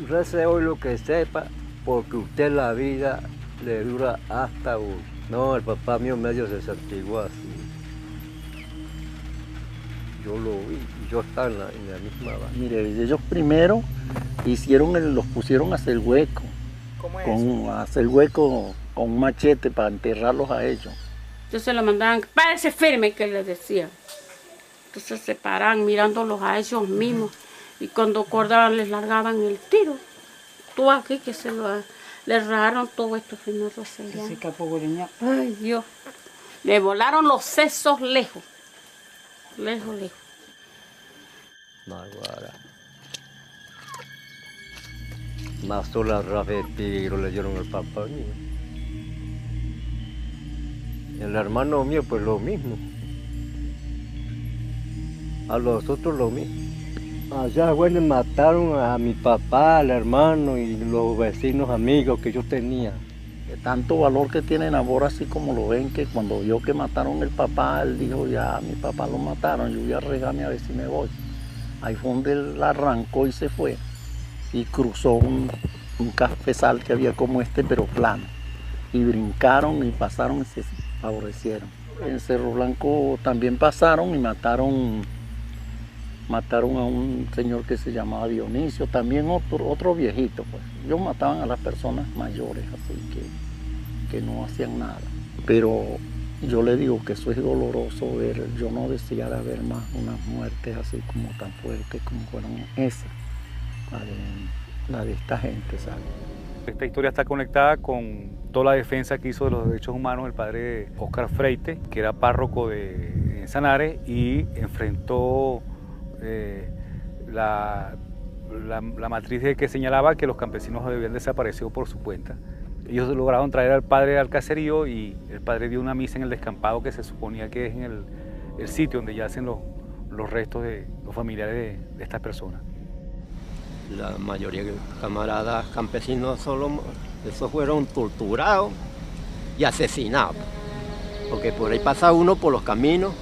Usted se hoy lo que sepa, porque usted la vida le dura hasta hoy. No, el papá mío medio se santiguó así. Yo lo vi, yo estaba en la misma base. Mire, ellos primero los pusieron a hacer hueco. ¿Cómo es eso? A hacer hueco con un machete para enterrarlos a ellos. Entonces se lo mandaban, párese firme, que les decían. Entonces se paraban mirándolos a ellos mismos y cuando acordaban les largaban el tiro. Tú aquí que les rajaron todo esto, señor Roseliano. Ese capo guareña. Ay, Dios. Le volaron los sesos lejos. Lejos. Maguara. Más sola rafa de tigre le dieron al papá mío. El hermano mío, pues lo mismo. A los otros lo mismo. Allá, bueno, mataron a mi papá, al hermano y los vecinos amigos que yo tenía. De tanto valor que tiene Nabor, así como lo ven, que cuando vio que mataron el papá, él dijo, ya, mi papá lo mataron, yo voy a arriesgarme a ver si me voy. Ahí fue donde él arrancó y se fue. Y cruzó un cafezal que había como pero plano. Y brincaron y pasaron y se favorecieron. En Cerro Blanco también pasaron y mataron a un señor que se llamaba Dionisio, también otro viejito, pues. Ellos mataban a las personas mayores, así que no hacían nada. Pero yo le digo que eso es doloroso ver, yo no deseara ver más unas muertes así como tan fuertes como fueron esas, la de esta gente, ¿sabes? Esta historia está conectada con toda la defensa que hizo de los derechos humanos el padre Óscar Freite, que era párroco de Sanare, y enfrentó la matriz que señalaba que los campesinos habían desaparecido por su cuenta. Ellos lograron traer al padre al caserío y el padre dio una misa en el descampado que se suponía que es en el sitio donde yacen los restos de los familiares de estas personas. La mayoría de camaradas campesinos esos fueron torturados y asesinados, porque por ahí pasa uno por los caminos,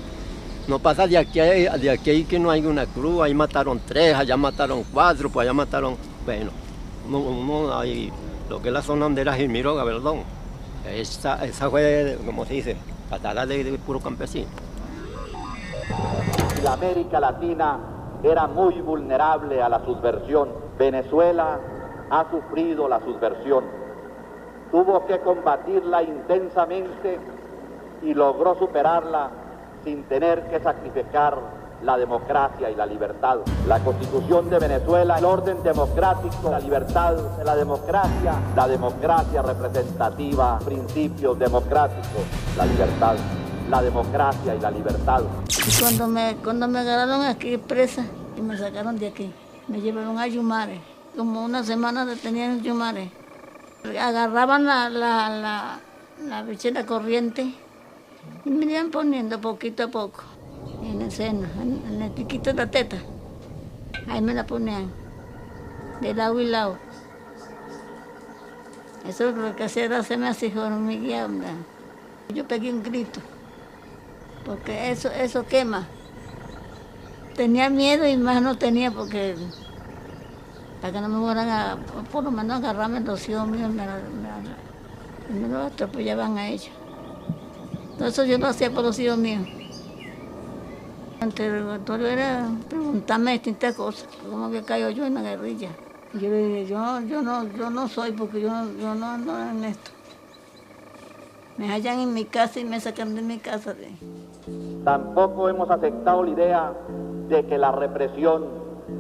no pasa de aquí que no hay una cruz, ahí mataron 3, allá mataron 4, pues allá mataron, bueno, no hay lo que es la zona donde era Gilmiro Gabaldón, esa fue, como se dice, patada de puro campesino. La América Latina era muy vulnerable a la subversión. Venezuela ha sufrido la subversión. Tuvo que combatirla intensamente y logró superarla sin tener que sacrificar la democracia y la libertad. La Constitución de Venezuela, el orden democrático, la libertad, la democracia representativa, principios democráticos, la libertad, la democracia y la libertad. Y cuando me agarraron aquí presa y me sacaron de aquí, me llevaron a Yumare, como una semana detenían en Yumare. Agarraban la bichera corriente y me iban poniendo poquito a poco en el seno, en el piquito de la teta. Ahí me la ponían, de lado y lado. Eso es lo que hacía era hacerme así, hormiguear. Yo pegué un grito, porque eso quema. Tenía miedo y más no tenía, porque para que no me fueran por lo menos agarrarme los hijos míos, me lo atropellaban a ellos. Eso yo lo hacía por los hijos míos. El interrogatorio era preguntarme distintas cosas, cómo que cayó yo en la guerrilla. Y yo le dije, yo no soy, porque yo no ando en esto. Me hallan en mi casa y me sacan de mi casa. Tampoco hemos aceptado la idea de que la represión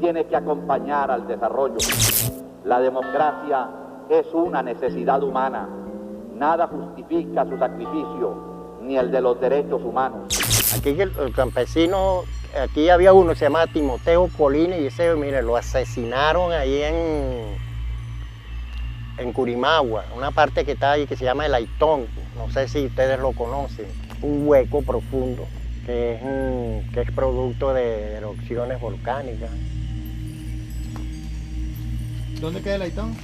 tiene que acompañar al desarrollo. La democracia es una necesidad humana. Nada justifica su sacrificio, ni el de los derechos humanos. Aquí el campesino, aquí había uno, se llamaba Timoteo Colina, y ese, mire, lo asesinaron ahí en Curimagua, una parte que está ahí que se llama El Aitón, no sé si ustedes lo conocen, un hueco profundo que es producto de erupciones volcánicas. ¿Dónde queda El Aitón?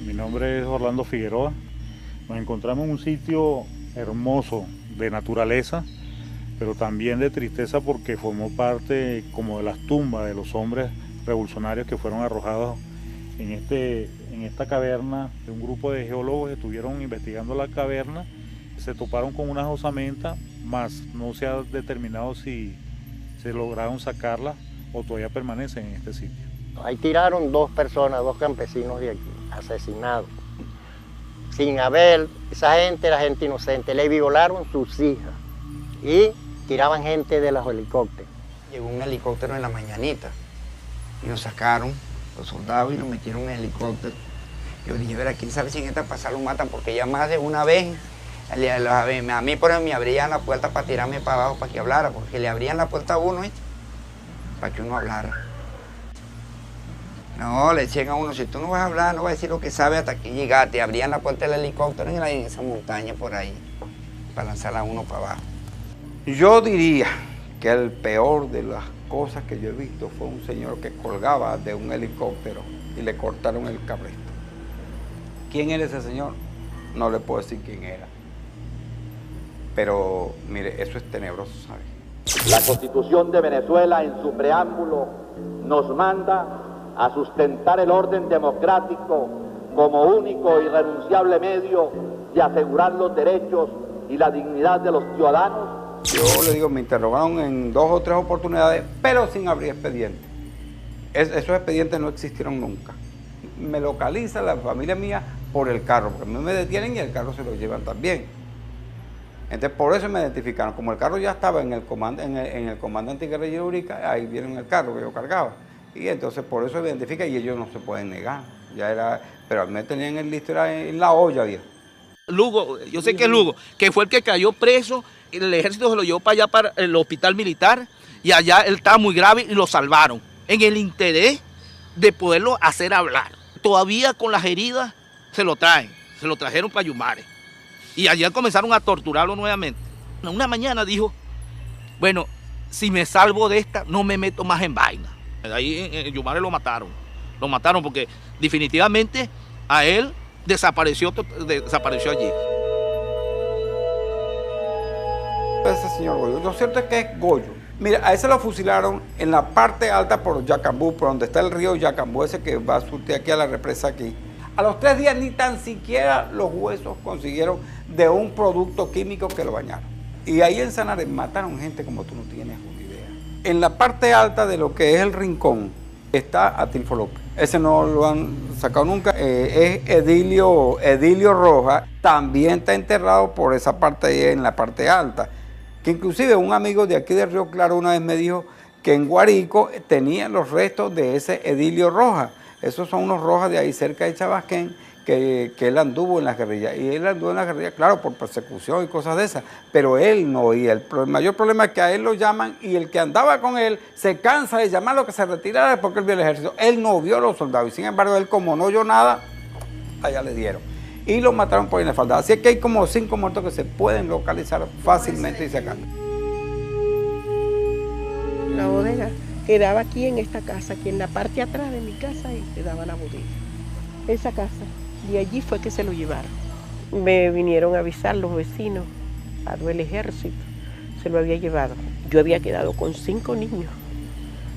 Mi nombre es Orlando Figueroa. Nos encontramos en un sitio hermoso de naturaleza, pero también de tristeza porque formó parte como de las tumbas de los hombres revolucionarios que fueron arrojados en esta caverna. De un grupo de geólogos que estuvieron investigando la caverna, se toparon con unas osamentas, mas no se ha determinado si se lograron sacarlas o todavía permanecen en este sitio. Ahí tiraron 2 personas, 2 campesinos de aquí, asesinados. Sin haber, esa gente era gente inocente, le violaron sus hijas y tiraban gente de los helicópteros. Llegó un helicóptero en la mañanita y nos sacaron los soldados y nos metieron en el helicóptero. Yo dije, ver, ¿quién sabe si en esta pasada lo matan? Porque ya más de una vez, a mí por ejemplo me abrían la puerta para tirarme para abajo para que hablara, porque le abrían la puerta a uno, para que uno hablara. No, le decían a uno, si tú no vas a hablar, no vas a decir lo que sabes hasta aquí llegaste. Abrían la puerta del helicóptero en esa montaña por ahí, para lanzar a uno para abajo. Yo diría que el peor de las cosas que yo he visto fue un señor que colgaba de un helicóptero y le cortaron el cabresto. ¿Quién era ese señor? No le puedo decir quién era. Pero, mire, eso es tenebroso, ¿sabes? La Constitución de Venezuela, en su preámbulo, nos manda a sustentar el orden democrático como único y irrenunciable medio de asegurar los derechos y la dignidad de los ciudadanos. Yo le digo, me interrogaron en 2 o 3 oportunidades, pero sin abrir expediente. Esos expedientes no existieron nunca. Me localiza la familia mía por el carro, porque a mí me detienen y el carro se lo llevan también. Entonces por eso me identificaron. Como el carro ya estaba en el comando antiguerrillero Urica, ahí vieron el carro que yo cargaba. Y entonces por eso se identifica y ellos no se pueden negar. ya era, pero a mí me tenían el listo, era en la olla, viejo. Lugo, yo sé que es Lugo, que fue el que cayó preso, el ejército se lo llevó para allá, para el hospital militar, y allá él estaba muy grave y lo salvaron, en el interés de poderlo hacer hablar. Todavía con las heridas se lo trajeron para Yumare, y allá comenzaron a torturarlo nuevamente. Una mañana dijo, bueno, si me salvo de esta, no me meto más en vaina. Ahí en Yumare lo mataron porque definitivamente a él desapareció allí. Ese señor Goyo, lo cierto es que es Goyo. Mira, a ese lo fusilaron en la parte alta por Yacambú, por donde está el río Yacambú, ese que va a surtir aquí a la represa aquí. A los 3 días ni tan siquiera los huesos consiguieron de un producto químico que lo bañaron. Y ahí en Sanare mataron gente como tú no tienes una idea. En la parte alta de lo que es el rincón está Atilfo López. Ese no lo han sacado nunca. Es Edilio Rojas. También está enterrado por esa parte ahí en la parte alta. Que inclusive un amigo de aquí de Río Claro una vez me dijo que en Guarico tenían los restos de ese Edilio Rojas. Esos son unos Rojas de ahí cerca de Chabasquén, que él anduvo en las guerrillas. Y él anduvo en las guerrillas, claro, por persecución y cosas de esas, pero él no. Y el mayor problema es que a él lo llaman y el que andaba con él se cansa de llamarlo que se retirara porque él vio el ejército. Él no vio a los soldados y sin embargo él, como no oyó nada, allá le dieron. Y lo mataron por ahí en la falda. Así que hay como 5 muertos que se pueden localizar fácilmente y sacar. La bodega quedaba aquí en esta casa, aquí en la parte de atrás de mi casa, y quedaba la bodega. Esa casa. Y allí fue que se lo llevaron. Me vinieron a avisar los vecinos, el ejército, se lo había llevado. Yo había quedado con 5 niños.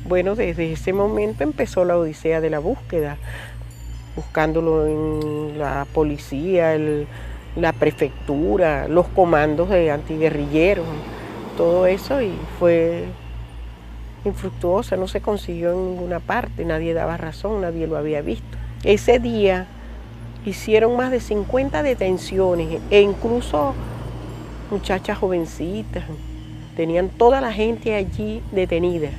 Bueno, desde ese momento empezó la odisea de la búsqueda, buscándolo en la policía, la prefectura, los comandos de antiguerrilleros, todo eso, y fue infructuosa, no se consiguió en ninguna parte, nadie daba razón, nadie lo había visto. Ese día hicieron más de 50 detenciones e incluso muchachas jovencitas, tenían toda la gente allí detenida.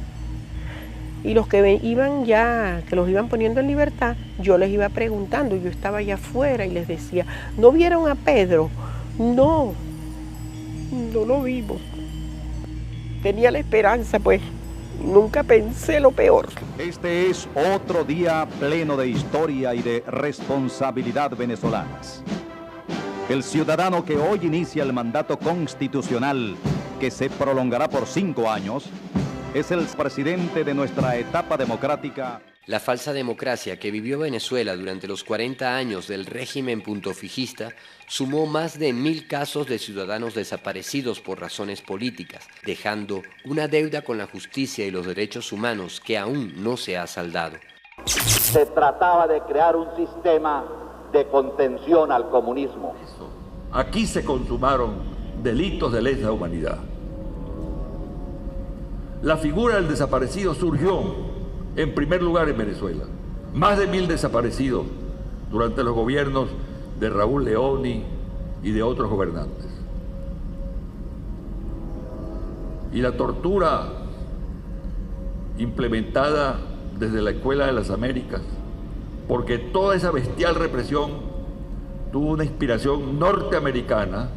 Y los que iban ya, que los iban poniendo en libertad, yo les iba preguntando, yo estaba allá afuera y les decía, ¿no vieron a Pedro? No, no lo vimos. Tenía la esperanza, pues, nunca pensé lo peor. Este es otro día pleno de historia y de responsabilidad venezolanas. El ciudadano que hoy inicia el mandato constitucional, que se prolongará por 5 años, es el presidente de nuestra etapa democrática. La falsa democracia que vivió Venezuela durante los 40 años del régimen puntofijista sumó más de 1000 casos de ciudadanos desaparecidos por razones políticas, dejando una deuda con la justicia y los derechos humanos que aún no se ha saldado. Se trataba de crear un sistema de contención al comunismo. Aquí se consumaron delitos de lesa humanidad. La figura del desaparecido surgió en primer lugar en Venezuela. Más de 1000 desaparecidos durante los gobiernos de Raúl Leoni y de otros gobernantes. Y la tortura implementada desde la Escuela de las Américas, porque toda esa bestial represión tuvo una inspiración norteamericana.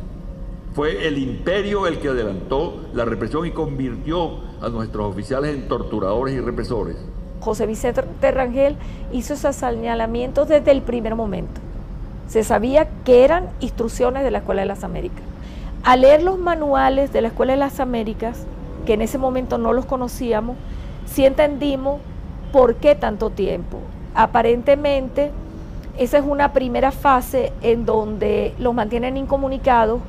Fue el imperio el que adelantó la represión y convirtió a nuestros oficiales en torturadores y represores. José Vicente Rangel hizo esos señalamientos desde el primer momento. Se sabía que eran instrucciones de la Escuela de las Américas. Al leer los manuales de la Escuela de las Américas, que en ese momento no los conocíamos, sí entendimos por qué tanto tiempo. Aparentemente, esa es una primera fase en donde los mantienen incomunicados,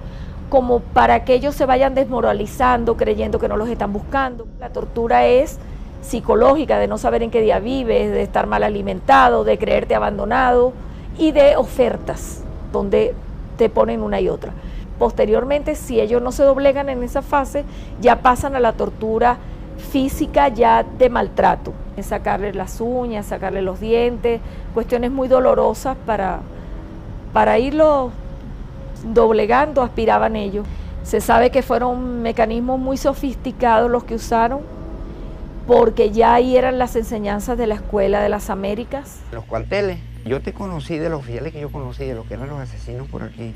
como para que ellos se vayan desmoralizando, creyendo que no los están buscando. La tortura es psicológica, de no saber en qué día vives, de estar mal alimentado, de creerte abandonado y de ofertas, donde te ponen una y otra. Posteriormente, si ellos no se doblegan en esa fase, ya pasan a la tortura física ya de maltrato. Sacarle las uñas, sacarle los dientes, cuestiones muy dolorosas para irlo doblegando, aspiraban ellos. Se sabe que fueron mecanismos muy sofisticados los que usaron, porque ya ahí eran las enseñanzas de la Escuela de las Américas. Los cuarteles Yo te conocí de los oficiales que yo conocí, de los que eran los asesinos por aquí.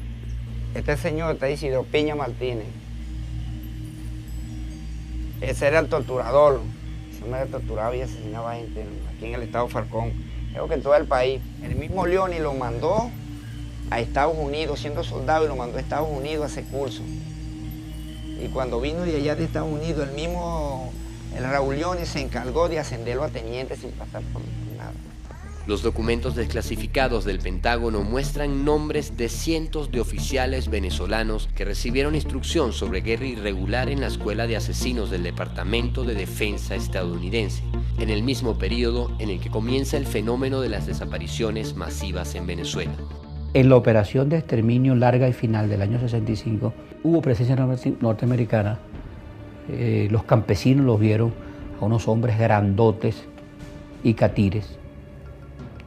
Este señor está Isidro Piña Martínez. Ese era el torturador. Ese hombre torturaba y asesinaba gente aquí en el estado Falcón. Creo que en todo el país. El mismo Leoni lo mandó a Estados Unidos, siendo soldado, y lo mandó a Estados Unidos a hacer curso. Y cuando vino de allá de Estados Unidos, el Raúl Leoni se encargó de ascenderlo a teniente sin pasar por nada. Los documentos desclasificados del Pentágono muestran nombres de cientos de oficiales venezolanos que recibieron instrucción sobre guerra irregular en la Escuela de Asesinos del Departamento de Defensa estadounidense, en el mismo periodo en el que comienza el fenómeno de las desapariciones masivas en Venezuela. En la operación de exterminio larga y final del año 65 hubo presencia norteamericana. Los campesinos los vieron a unos hombres grandotes y catires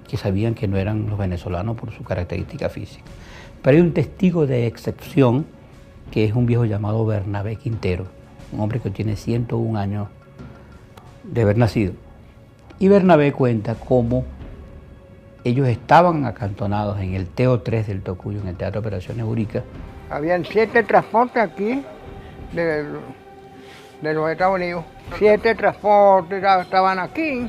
que sabían que no eran los venezolanos por su característica física. Pero hay un testigo de excepción que es un viejo llamado Bernabé Quintero, un hombre que tiene 101 años de haber nacido. Y Bernabé cuenta cómo ellos estaban acantonados en el TO3 del Tocuyo, en el Teatro de Operaciones Urica. Habían 7 transportes aquí de los Estados Unidos. 7 transportes estaban aquí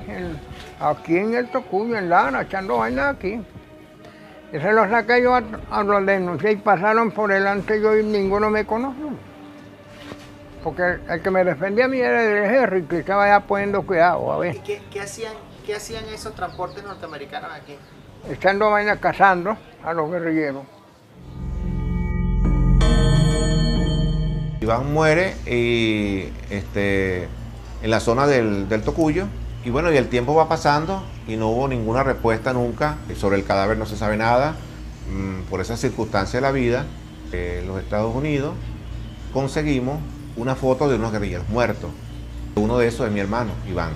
en el Tocuyo, en Lara, echando vaina aquí. Y se los saqué yo a los denuncié y pasaron por delante yo y ninguno me conoció. Porque el que me defendía a mí era el Henry, que estaba ya poniendo cuidado, a ver. ¿Y qué hacían esos transportes norteamericanos aquí? Echando vaina, cazando a los guerrilleros. Iván muere en la zona del Tocuyo, y bueno, y el tiempo va pasando y no hubo ninguna respuesta nunca. Sobre el cadáver no se sabe nada. Por esa circunstancia de la vida, en los Estados Unidos conseguimos una foto de unos guerrilleros muertos. Uno de esos es mi hermano, Iván.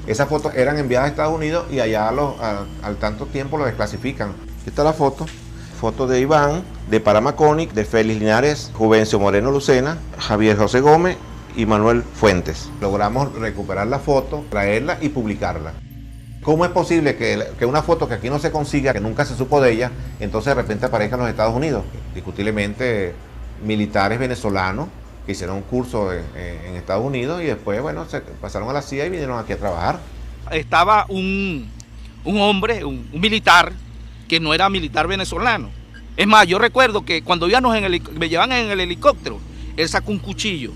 Esas fotos eran enviadas a Estados Unidos y allá al tanto tiempo lo desclasifican. Esta es la foto de Iván, de Paramaconic, de Félix Linares, Juvencio Moreno Lucena, Javier José Gómez y Manuel Fuentes. Logramos recuperar la foto, traerla y publicarla. ¿Cómo es posible que una foto que aquí no se consiga, que nunca se supo de ella, entonces de repente aparezca en los Estados Unidos? Discutiblemente militares venezolanos que hicieron un curso en Estados Unidos y después, bueno, se pasaron a la CIA y vinieron aquí a trabajar. Estaba un hombre, un militar, que no era militar venezolano. Es más, yo recuerdo que cuando me llevaban en el helicóptero, él sacó un cuchillo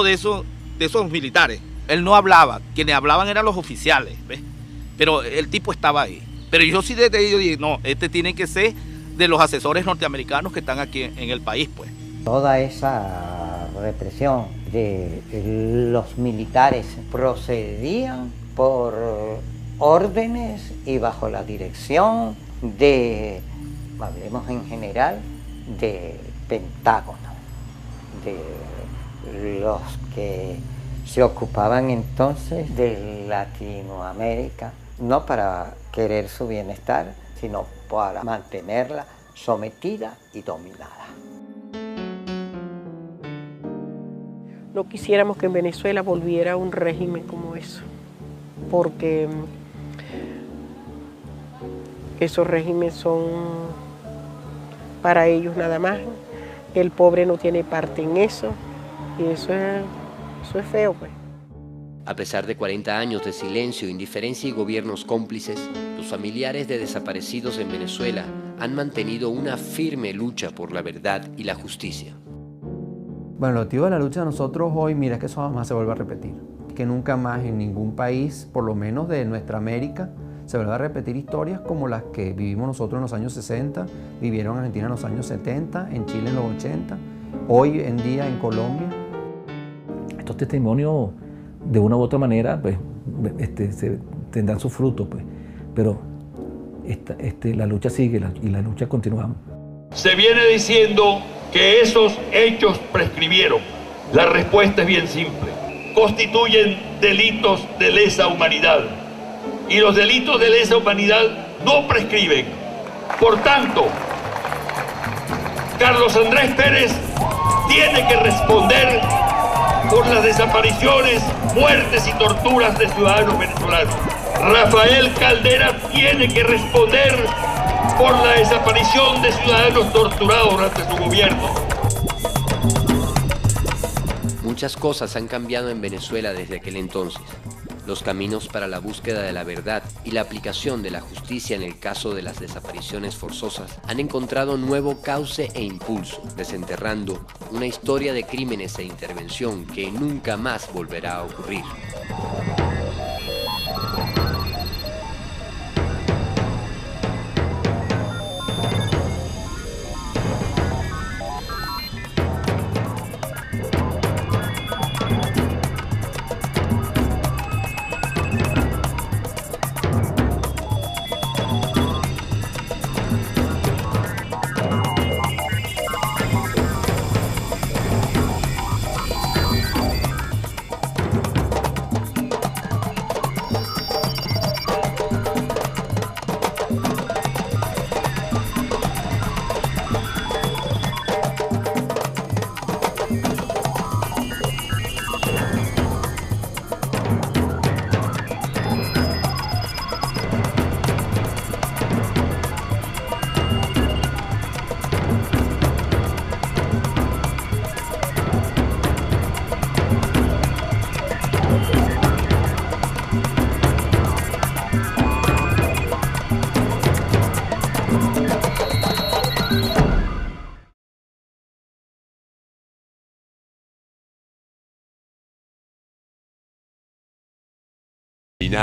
de esos militares. Él no hablaba, quienes hablaban eran los oficiales, ¿ves? Pero el tipo estaba ahí. Pero yo sí desde ellos dije, no, este tiene que ser de los asesores norteamericanos que están aquí en el país, pues. Toda esa represión de los militares procedían por órdenes y bajo la dirección de, hablemos en general, de Pentágono, de los que se ocupaban entonces de Latinoamérica, no para querer su bienestar, sino para mantenerla sometida y dominada. No quisiéramos que en Venezuela volviera un régimen como eso, porque esos regímenes son para ellos nada más. El pobre no tiene parte en eso, y eso es feo, pues. A pesar de 40 años de silencio, indiferencia y gobiernos cómplices, los familiares de desaparecidos en Venezuela han mantenido una firme lucha por la verdad y la justicia. Bueno, el motivo de la lucha de nosotros hoy, mira, es que eso jamás se vuelve a repetir. Que nunca más en ningún país, por lo menos de nuestra América, se vuelva a repetir historias como las que vivimos nosotros en los años 60, vivieron en Argentina en los años 70, en Chile en los 80, hoy en día en Colombia. Estos testimonios, de una u otra manera, pues, tendrán sus frutos, pues. Pero la lucha sigue y la lucha continuamos. Se viene diciendo que esos hechos prescribieron. La respuesta es bien simple. Constituyen delitos de lesa humanidad. Y los delitos de lesa humanidad no prescriben. Por tanto, Carlos Andrés Pérez tiene que responder por las desapariciones, muertes y torturas de ciudadanos venezolanos. Rafael Caldera tiene que responder por la desaparición de ciudadanos torturados durante su gobierno. Muchas cosas han cambiado en Venezuela desde aquel entonces. Los caminos para la búsqueda de la verdad y la aplicación de la justicia en el caso de las desapariciones forzosas han encontrado nuevo cauce e impulso, desenterrando una historia de crímenes e intervención que nunca más volverá a ocurrir.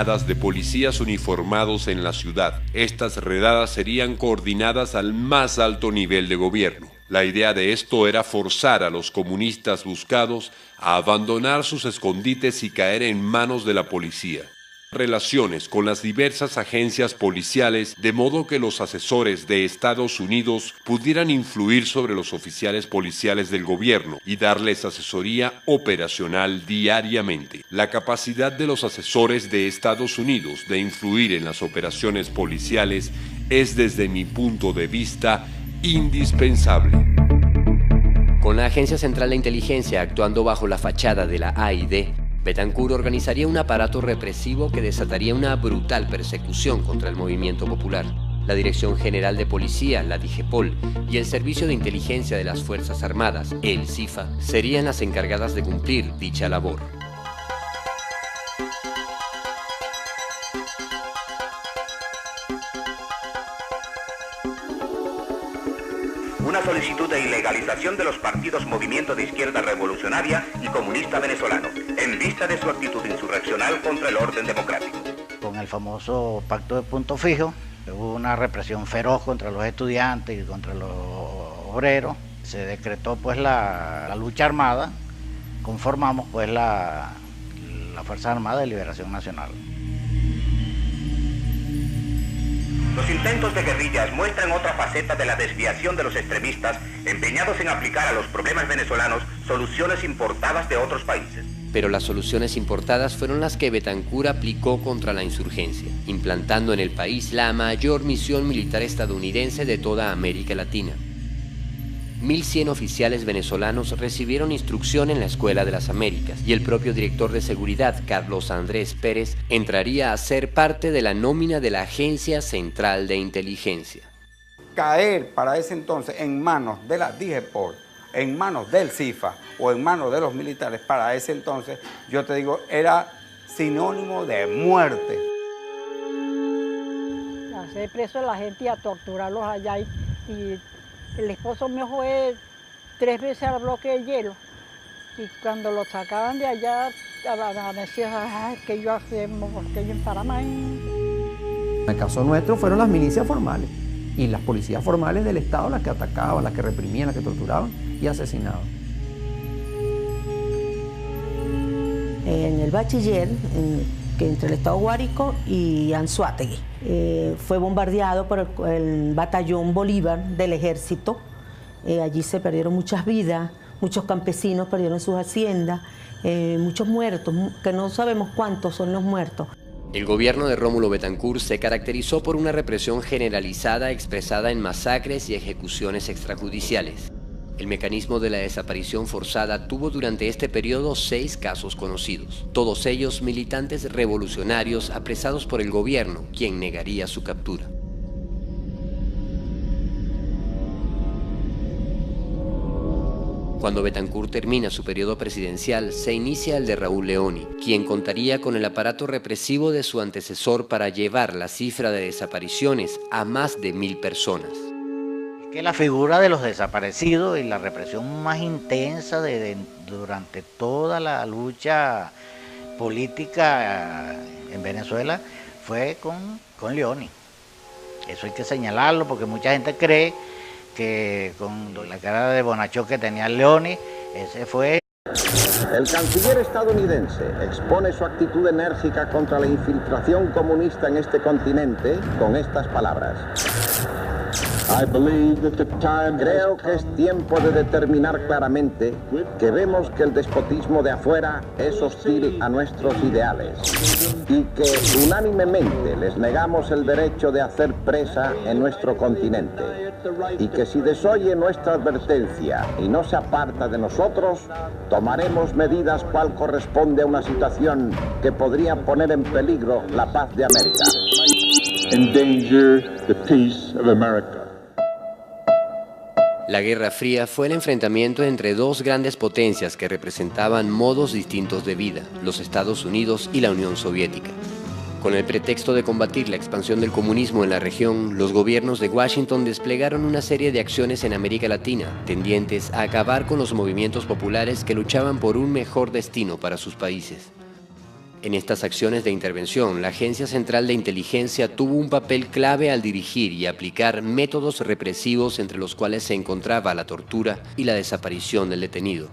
De policías uniformados en la ciudad. Estas redadas serían coordinadas al más alto nivel de gobierno. La idea de esto era forzar a los comunistas buscados a abandonar sus escondites y caer en manos de la policía. Relaciones con las diversas agencias policiales, de modo que los asesores de Estados Unidos pudieran influir sobre los oficiales policiales del gobierno y darles asesoría operacional diariamente. La capacidad de los asesores de Estados Unidos de influir en las operaciones policiales es, desde mi punto de vista, indispensable. Con la Agencia Central de Inteligencia actuando bajo la fachada de la AID, Betancur organizaría un aparato represivo que desataría una brutal persecución contra el movimiento popular. La Dirección General de Policía, la DIGEPOL, y el Servicio de Inteligencia de las Fuerzas Armadas, el CIFA, serían las encargadas de cumplir dicha labor. Una solicitud de ilegalización de los partidos Movimiento de Izquierda Revolucionaria y Comunista Venezolano, en vista de su actitud insurreccional contra el orden democrático. Con el famoso pacto de punto fijo, hubo una represión feroz contra los estudiantes y contra los obreros. Se decretó pues la lucha armada, conformamos pues la Fuerza Armada de Liberación Nacional. Los intentos de guerrillas muestran otra faceta de la desviación de los extremistas empeñados en aplicar a los problemas venezolanos soluciones importadas de otros países. Pero las soluciones importadas fueron las que Betancur aplicó contra la insurgencia, implantando en el país la mayor misión militar estadounidense de toda América Latina. 1.100 oficiales venezolanos recibieron instrucción en la Escuela de las Américas y el propio director de seguridad, Carlos Andrés Pérez, entraría a ser parte de la nómina de la Agencia Central de Inteligencia. Caer para ese entonces en manos de la DIGEPOL, en manos del CIFA o en manos de los militares para ese entonces, yo te digo, era sinónimo de muerte. Hacer preso a la gente y a torturarlos allá y el esposo mío fue 3 veces al bloque de hielo y cuando lo sacaban de allá, decía, ¿qué yo hacemos? ¿Qué yo en Panamá? En el caso nuestro fueron las milicias formales y las policías formales del Estado las que atacaban, las que reprimían, las que torturaban y asesinaban. En el bachiller, que entre el Estado Guárico y Anzoátegui, fue bombardeado por el batallón Bolívar del ejército. Allí se perdieron muchas vidas, muchos campesinos perdieron sus haciendas, muchos muertos, que no sabemos cuántos son los muertos. El gobierno de Rómulo Betancur se caracterizó por una represión generalizada expresada en masacres y ejecuciones extrajudiciales. El mecanismo de la desaparición forzada tuvo durante este periodo 6 casos conocidos, todos ellos militantes revolucionarios apresados por el gobierno, quien negaría su captura. Cuando Bethancourt termina su periodo presidencial, se inicia el de Raúl Leoni, quien contaría con el aparato represivo de su antecesor para llevar la cifra de desapariciones a más de 1000 personas. Que la figura de los desaparecidos y la represión más intensa durante toda la lucha política en Venezuela fue con Leoni. Eso hay que señalarlo porque mucha gente cree que con la cara de bonachón que tenía Leoni, ese fue. El canciller estadounidense expone su actitud enérgica contra la infiltración comunista en este continente con estas palabras. Creo que es tiempo de determinar claramente que vemos que el despotismo de afuera es hostil a nuestros ideales y que unánimemente les negamos el derecho de hacer presa en nuestro continente y que si desoye nuestra advertencia y no se aparta de nosotros, tomaremos medidas cual corresponde a una situación que podría poner en peligro la paz de América. Endanger the peace of America. La Guerra Fría fue el enfrentamiento entre dos grandes potencias que representaban modos distintos de vida, los Estados Unidos y la Unión Soviética. Con el pretexto de combatir la expansión del comunismo en la región, los gobiernos de Washington desplegaron una serie de acciones en América Latina, tendientes a acabar con los movimientos populares que luchaban por un mejor destino para sus países. En estas acciones de intervención, la Agencia Central de Inteligencia tuvo un papel clave al dirigir y aplicar métodos represivos entre los cuales se encontraba la tortura y la desaparición del detenido.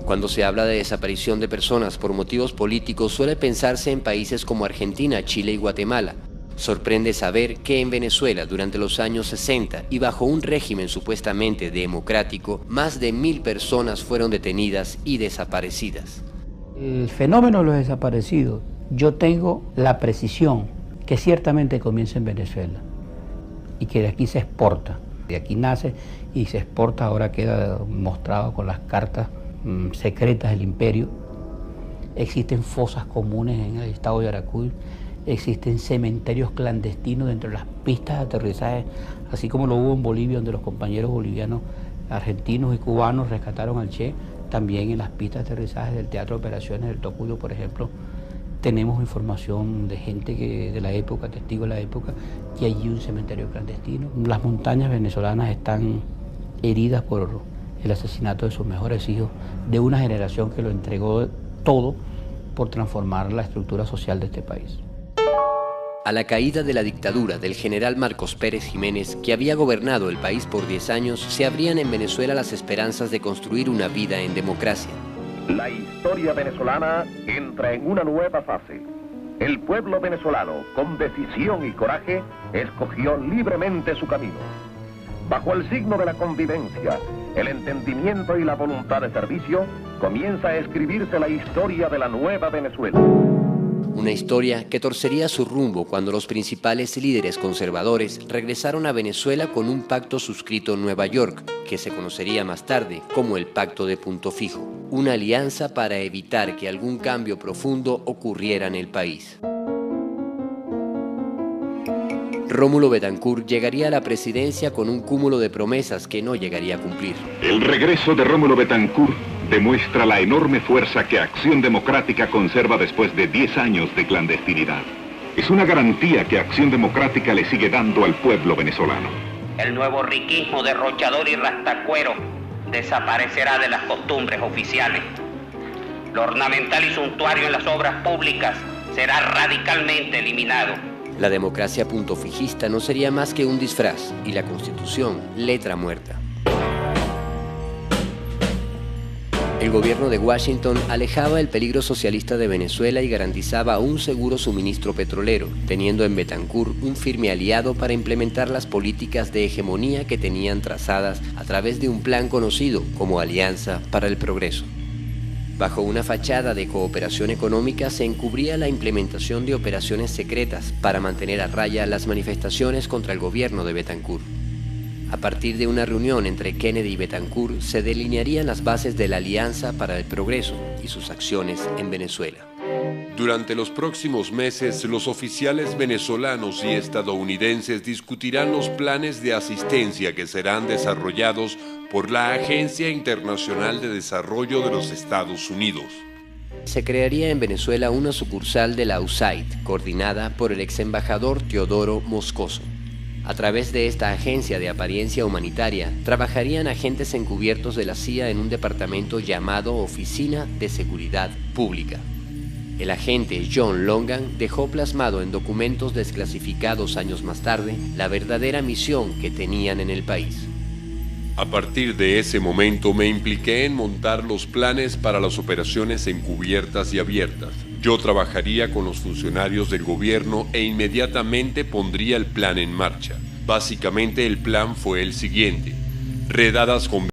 Cuando se habla de desaparición de personas por motivos políticos, suele pensarse en países como Argentina, Chile y Guatemala. Sorprende saber que en Venezuela, durante los años 60 y bajo un régimen supuestamente democrático, más de 1000 personas fueron detenidas y desaparecidas. El fenómeno de los desaparecidos, yo tengo la precisión que ciertamente comienza en Venezuela y que de aquí se exporta. De aquí nace y se exporta, ahora queda mostrado con las cartas secretas del imperio. Existen fosas comunes en el estado de Yaracuy, existen cementerios clandestinos dentro de las pistas de aterrizaje, así como lo hubo en Bolivia, donde los compañeros bolivianos, argentinos y cubanos rescataron al Che. También en las pistas de aterrizaje del Teatro de Operaciones del Tocuyo, por ejemplo, tenemos información de gente de la época, testigos de la época, que allí un cementerio clandestino. Las montañas venezolanas están heridas por el asesinato de sus mejores hijos, de una generación que lo entregó todo por transformar la estructura social de este país. A la caída de la dictadura del general Marcos Pérez Jiménez, que había gobernado el país por 10 años, se abrían en Venezuela las esperanzas de construir una vida en democracia. La historia venezolana entra en una nueva fase. El pueblo venezolano, con decisión y coraje, escogió libremente su camino. Bajo el signo de la convivencia, el entendimiento y la voluntad de servicio, comienza a escribirse la historia de la nueva Venezuela. Una historia que torcería su rumbo cuando los principales líderes conservadores regresaron a Venezuela con un pacto suscrito en Nueva York, que se conocería más tarde como el Pacto de Punto Fijo, una alianza para evitar que algún cambio profundo ocurriera en el país. Rómulo Bethancourt llegaría a la presidencia con un cúmulo de promesas que no llegaría a cumplir. El regreso de Rómulo Bethancourt demuestra la enorme fuerza que Acción Democrática conserva después de 10 años de clandestinidad. Es una garantía que Acción Democrática le sigue dando al pueblo venezolano. El nuevo riquismo derrochador y rastacuero desaparecerá de las costumbres oficiales. Lo ornamental y suntuario en las obras públicas será radicalmente eliminado. La democracia puntofijista no sería más que un disfraz y la Constitución letra muerta. El gobierno de Washington alejaba el peligro socialista de Venezuela y garantizaba un seguro suministro petrolero, teniendo en Betancourt un firme aliado para implementar las políticas de hegemonía que tenían trazadas a través de un plan conocido como Alianza para el Progreso. Bajo una fachada de cooperación económica se encubría la implementación de operaciones secretas para mantener a raya las manifestaciones contra el gobierno de Betancourt. A partir de una reunión entre Kennedy y Betancourt se delinearían las bases de la Alianza para el Progreso y sus acciones en Venezuela. Durante los próximos meses, los oficiales venezolanos y estadounidenses discutirán los planes de asistencia que serán desarrollados por la Agencia Internacional de Desarrollo de los Estados Unidos. Se crearía en Venezuela una sucursal de la USAID, coordinada por el ex embajador Teodoro Moscoso. A través de esta agencia de apariencia humanitaria, trabajarían agentes encubiertos de la CIA en un departamento llamado Oficina de Seguridad Pública. El agente John Longan dejó plasmado en documentos desclasificados años más tarde la verdadera misión que tenían en el país. A partir de ese momento me impliqué en montar los planes para las operaciones encubiertas y abiertas. Yo trabajaría con los funcionarios del gobierno e inmediatamente pondría el plan en marcha. Básicamente el plan fue el siguiente: redadas con